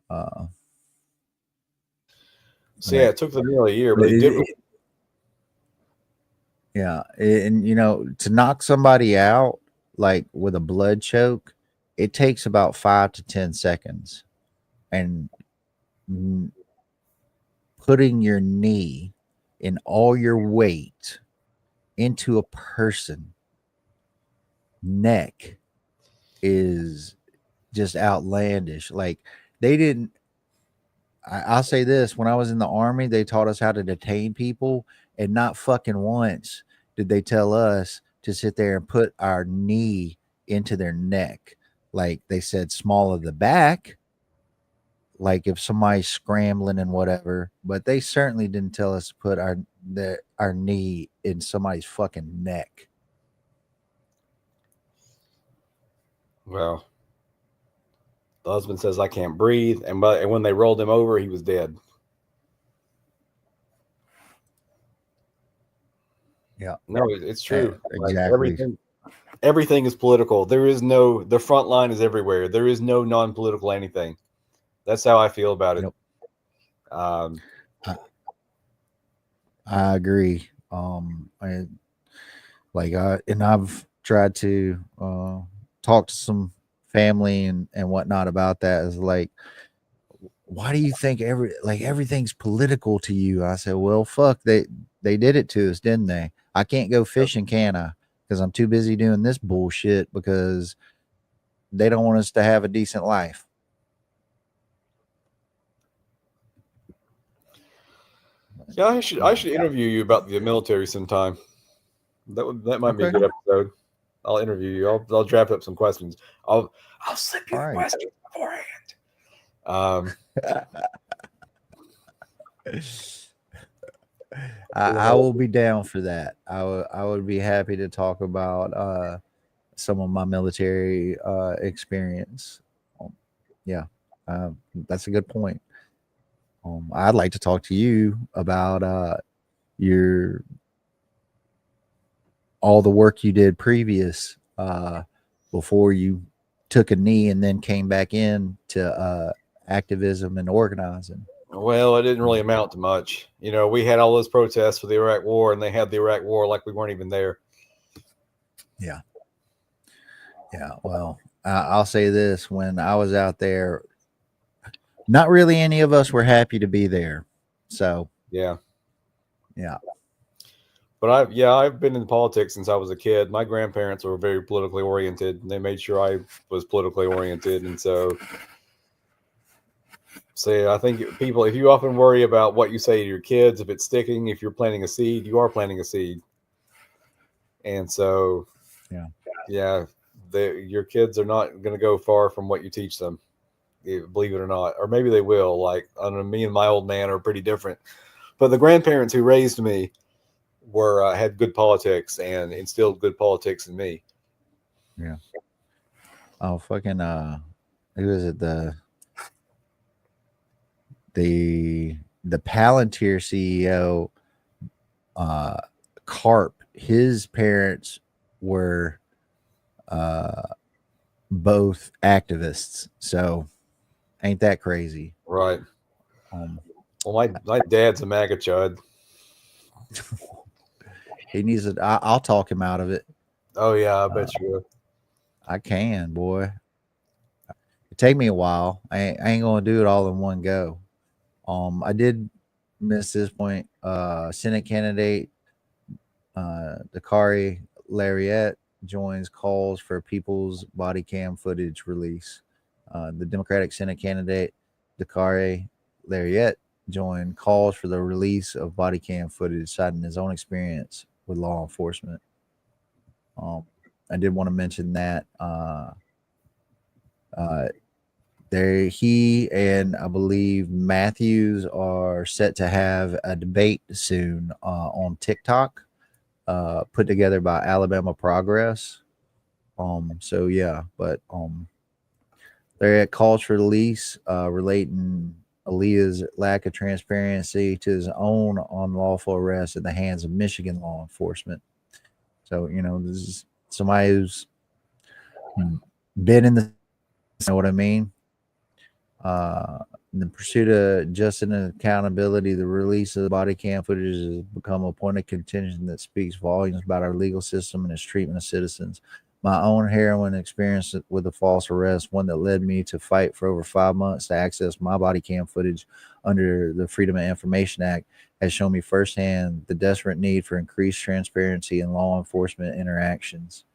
So yeah, it took them nearly a year, but But they did. yeah, and you know, to knock somebody out like with a blood choke, it takes about 5 to 10 seconds, and mm, putting your knee in all your weight into a person neck is just outlandish. Like they didn't. I'll say this: when I was in the army, they taught us how to detain people, and not fucking once did they tell us to sit there and put our knee into their neck. Like they said, small of the back, like if somebody's scrambling and whatever. But they certainly didn't tell us to put our knee in somebody's fucking neck. Well, the husband says I can't breathe, and when they rolled him over, he was dead. Yeah, no, it's true. Exactly. Everything is political. The front line is everywhere. There is no non-political anything. That's how I feel about it. Yep. Um, I agree. I've tried to talk to some family and whatnot about that. Is like, why do you think everything's political to you? I said, well, fuck, they did it to us, didn't they? I can't go fishing, can I? Because I'm too busy doing this bullshit because they don't want us to have a decent life. Yeah, I should interview you about the military sometime. That might be a good episode. I'll interview you. I'll draft up some questions. I'll slip you the questions beforehand. I will be down for that. I would be happy to talk about some of my military experience. That's a good point. I'd like to talk to you about all the work you did previous before you took a knee and then came back in to activism and organizing. Well, it didn't really amount to much. You know, we had all those protests for the Iraq War, and they had the Iraq War like we weren't even there. Yeah. Well, I'll say this: when I was out there, not really any of us were happy to be there. So yeah. But I've been in politics since I was a kid. My grandparents were very politically oriented, and they made sure I was politically oriented. And so I think people, if you often worry about what you say to your kids, if it's sticking, if you're planting a seed, you are planting a seed. And so, your kids are not going to go far from what you teach them, believe it or not. Or maybe they will. Like, I don't know, me and my old man are pretty different. But the grandparents who raised me had good politics and instilled good politics in me. Yeah. Oh, fucking who is it? The Palantir CEO, Carp, his parents were both activists. So ain't that crazy? Right. Well, my dad's a MAGA chud. He needs it. I'll talk him out of it. Oh yeah, I bet you will. I can, boy. It take me a while. I ain't gonna do it all in one go. I did miss this point. Senate candidate Dakari Lariat joins calls for people's body cam footage release. The Democratic Senate candidate Dakari Lariat joined calls for the release of body cam footage, citing his own experience with law enforcement. I did want to mention that he and I believe Matthews are set to have a debate soon on TikTok, put together by Alabama Progress. But They're at calls for release, relating Aaliyah's lack of transparency to his own unlawful arrest at the hands of Michigan law enforcement. So, this is somebody who's been in the, you know what I mean? In the pursuit of justice and accountability, the release of the body cam footage has become a point of contention that speaks volumes about our legal system and its treatment of citizens. My own heroin experience with a false arrest, one that led me to fight for over 5 months to access my body cam footage under the Freedom of Information Act, has shown me firsthand the desperate need for increased transparency in law enforcement interactions.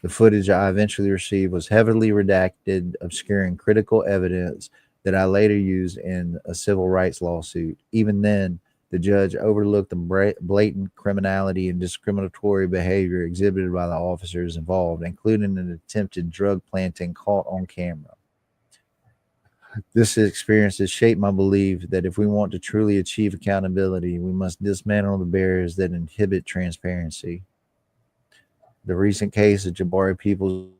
The footage I eventually received was heavily redacted, obscuring critical evidence that I later used in a civil rights lawsuit. Even then, the judge overlooked the blatant criminality and discriminatory behavior exhibited by the officers involved, including an attempted drug planting caught on camera. This experience has shaped my belief that if we want to truly achieve accountability, we must dismantle the barriers that inhibit transparency. The recent case of Jabari Peoples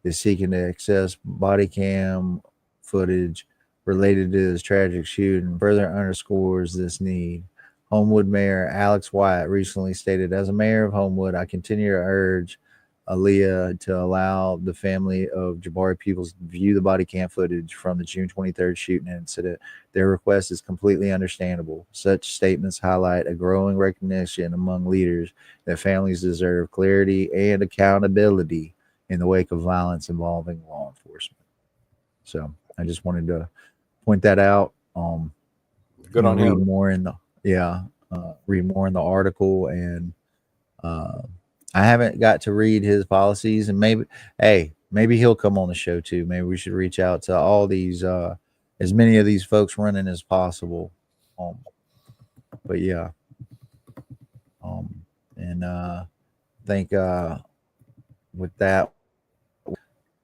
is seeking to access body cam footage related to this tragic shooting further underscores this need. Homewood Mayor Alex Wyatt recently stated, "As a mayor of Homewood, I continue to urge Aaliyah to allow the family of Jabari Peoples to view the body cam footage from the June 23rd shooting incident. Their request is completely understandable. Such statements highlight a growing recognition among leaders that families deserve clarity and accountability in the wake of violence involving law enforcement." So I just wanted to point that out. Good on him. Read more in the article, and I haven't got to read his policies, and maybe he'll come on the show too. Maybe we should reach out to all these, as many of these folks running as possible. But yeah, and I think with that,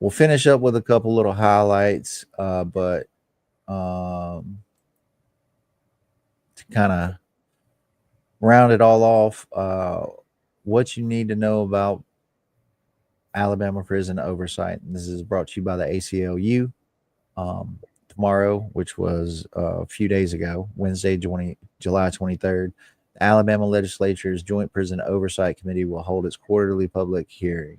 we'll finish up with a couple little highlights, but to kind of round it all off, what you need to know about Alabama prison oversight. And this is brought to you by the ACLU. Tomorrow, which was a few days ago, Wednesday, July 23rd, the Alabama Legislature's Joint Prison Oversight Committee will hold its quarterly public hearing.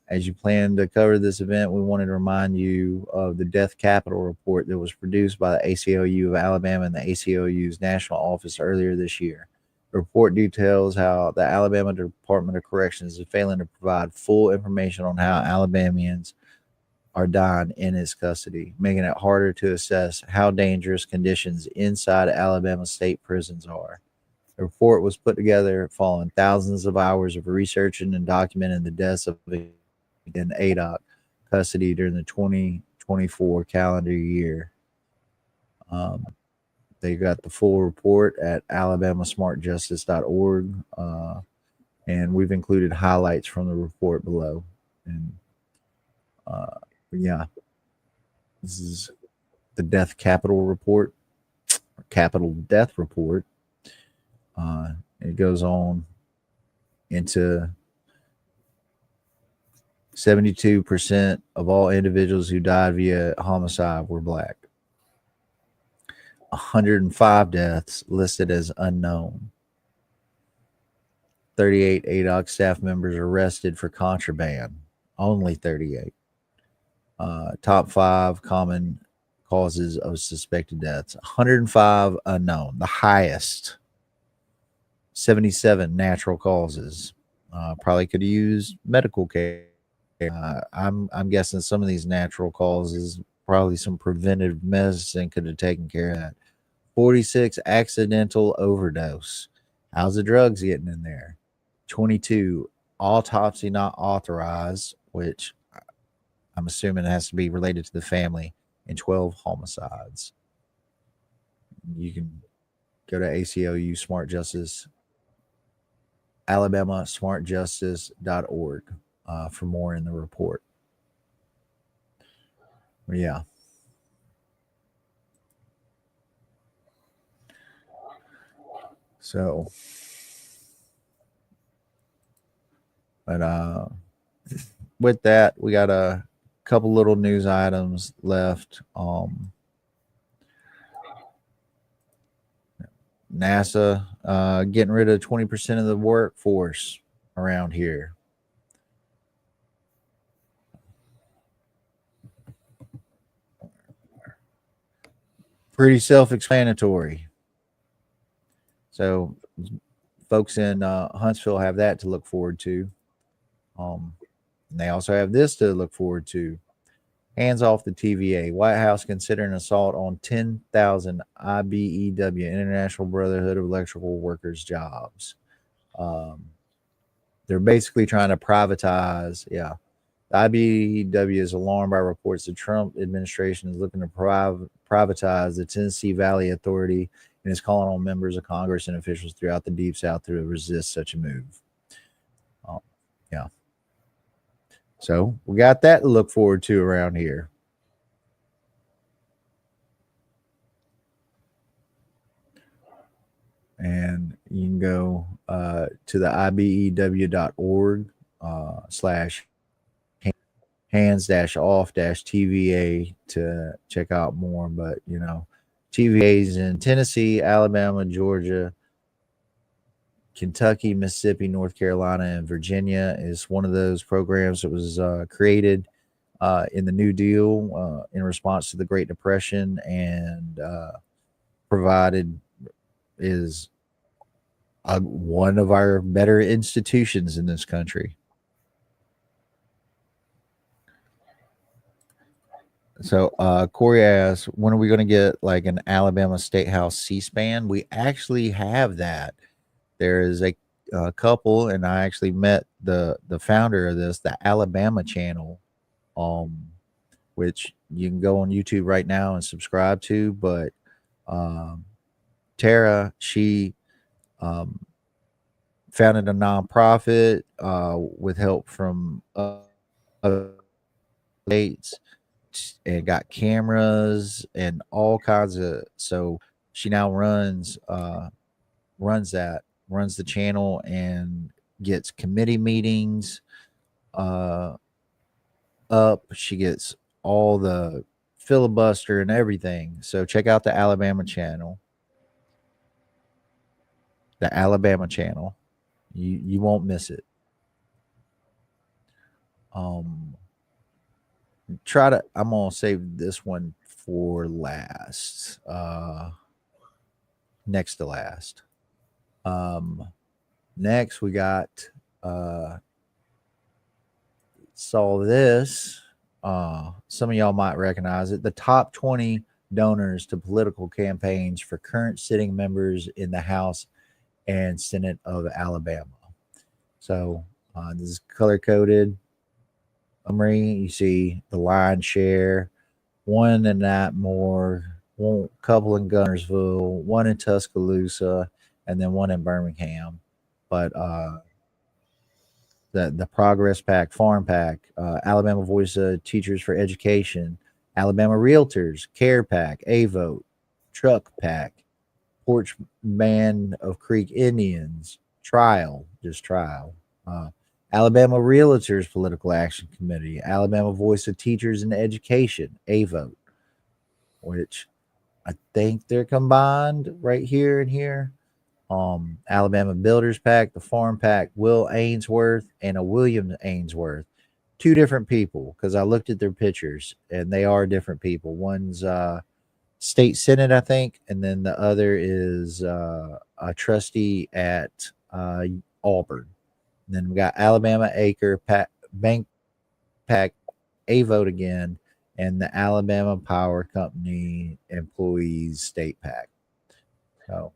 As you plan to cover this event, we wanted to remind you of the Death Capital report that was produced by the ACLU of Alabama and the ACLU's national office earlier this year. The report details how the Alabama Department of Corrections is failing to provide full information on how Alabamians are dying in its custody, making it harder to assess how dangerous conditions inside Alabama state prisons are. The report was put together following thousands of hours of researching and documenting the deaths of in ADOC custody during the 2024 calendar year. They got the full report at alabamasmartjustice.org, and we've included highlights from the report below. And yeah, this is the Death Capital Report, or Capital Death Report. It goes on into 72% of all individuals who died via homicide were Black. 105 deaths listed as unknown. 38 ADOC staff members arrested for contraband. Only 38. Top 5 common causes of suspected deaths. 105 unknown, the highest. 77 natural causes. Probably could have used medical care. I'm guessing some of these natural causes, probably some preventive medicine could have taken care of that. 46 accidental overdose. How's the drugs getting in there? 22 autopsy not authorized, which I'm assuming it has to be related to the family, and 12 homicides. You can go to ACLU Smart Justice, alabamasmartjustice.org for more in the report. But yeah. So, but with that, we got a couple little news items left. NASA getting rid of 20% of the workforce around here. Pretty self-explanatory. So folks in Huntsville have that to look forward to. And they also have this to look forward to. Hands off the TVA. White House considering assault on 10,000 IBEW, International Brotherhood of Electrical Workers jobs. They're basically trying to privatize. Yeah. The IBEW is alarmed by reports the Trump administration is looking to privatize the Tennessee Valley Authority and is calling on members of Congress and officials throughout the Deep South to resist such a move. Yeah. So we got that to look forward to around here. And you can go to the ibew.org / hands-off-TVA to check out more. But, you know, TVAs in Tennessee, Alabama, Georgia, Kentucky, Mississippi, North Carolina, and Virginia is one of those programs that was created in the New Deal in response to the Great Depression and provided is one of our better institutions in this country. So Corey asks, when are we going to get like an Alabama State House C-SPAN? We actually have that. There is a couple, and I actually met the founder of this, the Alabama channel, which you can go on YouTube right now and subscribe to. But Tara, she founded a nonprofit with help from other states and got cameras and all kinds of. So she now runs the channel and gets committee meetings up. She gets all the filibuster and everything. So check out the Alabama channel. The Alabama channel. You won't miss it. I'm gonna save this one for last. Next to last. Next we got saw this. Some of y'all might recognize it. The top 20 donors to political campaigns for current sitting members in the House and Senate of Alabama. So this is color coded. You see the line share, one in Atmore, one couple in Gunnersville, one in Tuscaloosa, and then one in Birmingham. But the Progress PAC, Farm PAC, Alabama Voice of Teachers for Education, Alabama Realtors, Care PAC, A-Vote, Truck PAC, Porch Band of Creek Indians, Trial, Alabama Realtors Political Action Committee, Alabama Voice of Teachers in Education, A-Vote, which I think they're combined right here and here. Alabama Builders PAC, the Farm PAC, Will Ainsworth, and a William Ainsworth. Two different people, because I looked at their pictures, and they are different people. One's state senate, I think, and then the other is a trustee at Auburn. And then we got Alabama Acre Bank PAC, A-Vote again, and the Alabama Power Company Employees State PAC. So,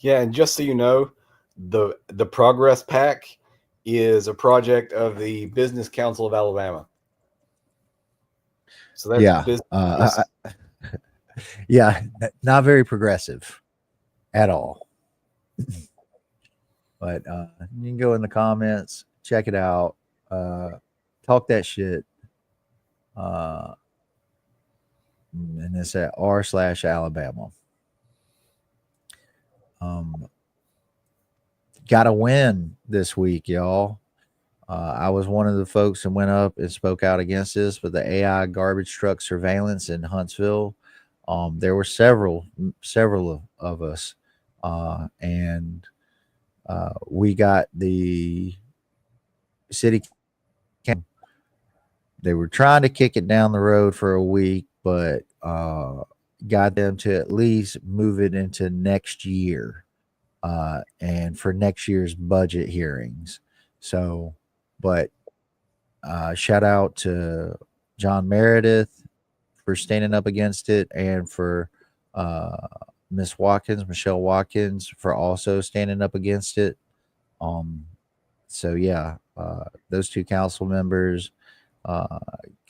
yeah, and just so you know, the Progress PAC is a project of the Business Council of Alabama. So that's yeah, not very progressive at all. But you can go in the comments, check it out, talk that shit. And it's at r/Alabama. Got to win this week, y'all. I was one of the folks that went up and spoke out against this with the AI garbage truck surveillance in Huntsville. There were several of us, and we got the city. They were trying to kick it down the road for a week, but got them to at least move it into next year, and for next year's budget hearings. So, but shout out to John Meredith for standing up against it, and for uh, Michelle Watkins, for also standing up against it. So yeah, those two council members, uh,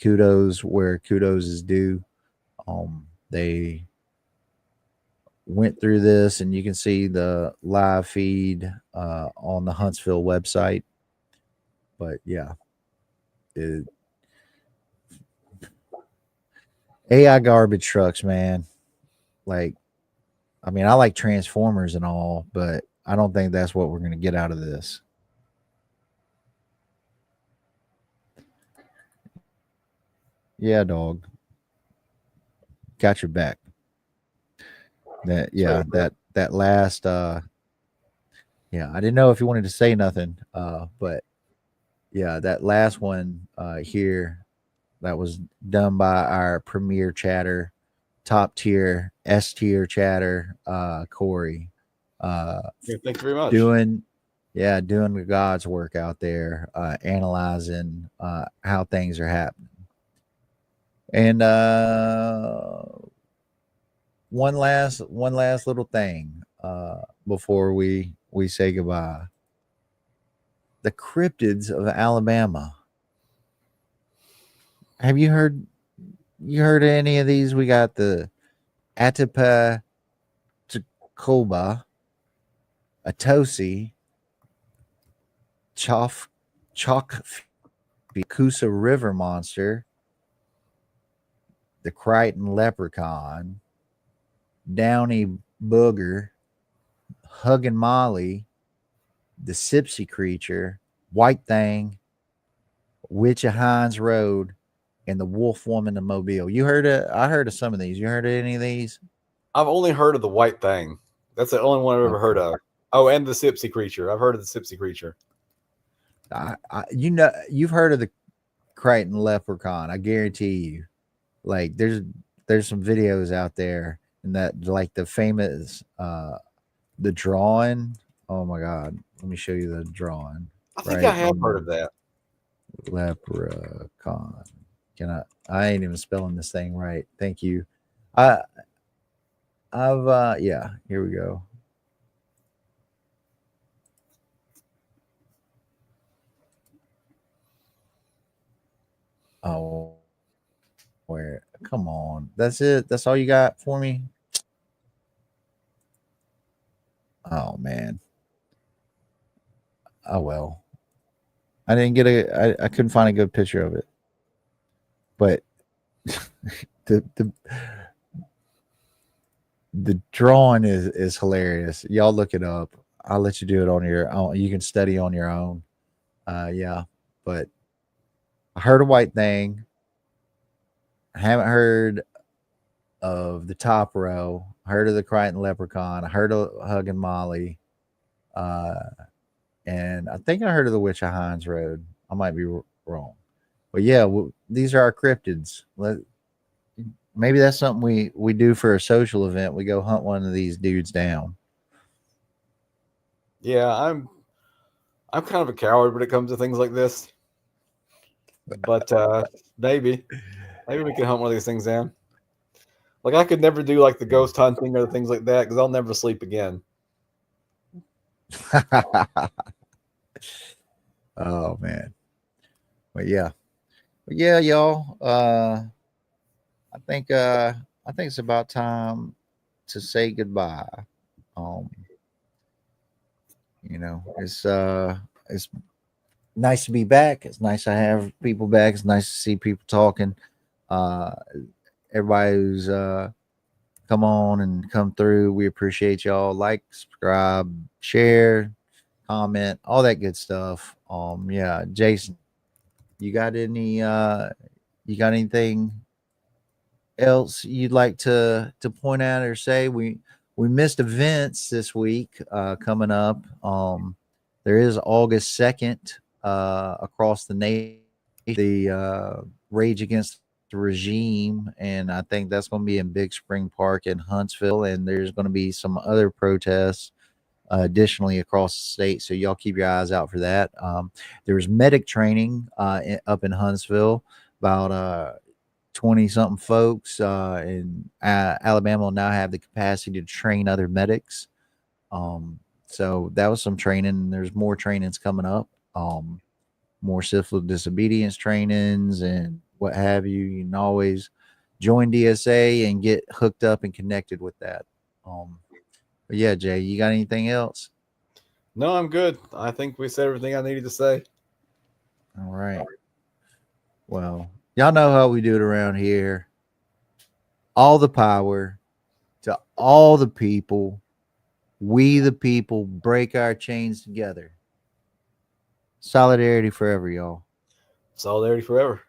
kudos where kudos is due. They went through this, and you can see the live feed on the Huntsville website. But yeah, AI garbage trucks, man. Like, I mean, I like Transformers and all, but I don't think that's what we're going to get out of this. Yeah, dog. Got your back. That last yeah, I didn't know if you wanted to say nothing, but yeah, that last one here, that was done by our premier chatter, top tier, S tier chatter, Corey. Yeah, thank you very much. Doing the God's work out there, analyzing how things are happening. And one last little thing before we say goodbye. The cryptids of Alabama. Have you heard of any of these? We got the Atapa Tacoba, Atosi, Chalk Coosa River Monster, the Crichton Leprechaun, Downy Booger, Huggin' Molly, the Sipsy Creature, White Thing, Witch of Hines Road, and the Wolf Woman of Mobile. I heard of some of these. You heard of any of these? I've only heard of the White Thing. That's the only one I've ever heard of. Oh, and the Sipsy Creature. I've heard of the Sipsy Creature. You've heard of the Crichton Leprechaun. I guarantee you. Like, there's some videos out there, and that, like, the famous the drawing. Oh my God, let me show you the drawing. I think I have heard of that. Leprechaun. I ain't even spelling this thing right. Thank you. Yeah, here we go. Oh, where? Come on. That's it. That's all you got for me? Oh man. Oh well. I didn't get I couldn't find a good picture of it. But the drawing is hilarious. Y'all look it up. I'll let you do it on your own. You can study on your own. Yeah. But I heard a White Thing. I haven't heard of the Top Row. I heard of the Crichton Leprechaun. I heard of Huggin' Molly. And I think I heard of the Witch of Hines Road. I might be wrong. But yeah, these are our cryptids. Maybe that's something we do for a social event. We go hunt one of these dudes down. Yeah, I'm kind of a coward when it comes to things like this. But maybe we can hunt one of these things down. Like, I could never do like the ghost hunting or things like that because I'll never sleep again. Oh man. But yeah, y'all. I think it's about time to say goodbye. It's nice to be back. It's nice to have people back. It's nice to see people talking. Everybody who's come on and come through, we appreciate y'all. Like, subscribe, share, comment, all that good stuff. Yeah, Jason, you got anything else you'd like to point out or say? We missed events this week coming up. There is August 2nd across the nation, the Rage Against the Regime, and I think that's going to be in Big Spring Park in Huntsville, and there's going to be some other protests additionally across the state, so y'all keep your eyes out for that. There's medic training up in Huntsville. About 20 something folks in Alabama will now have the capacity to train other medics. So that was some training. There's more trainings coming up. More civil disobedience trainings and what have you. You can always join DSA and get hooked up and connected with that. But yeah, Jay, you got anything else? No, I'm good. I think we said everything I needed to say. All right. Well, y'all know how we do it around here. All the power to all the people. We, the people, break our chains together. Solidarity forever, y'all. Solidarity forever.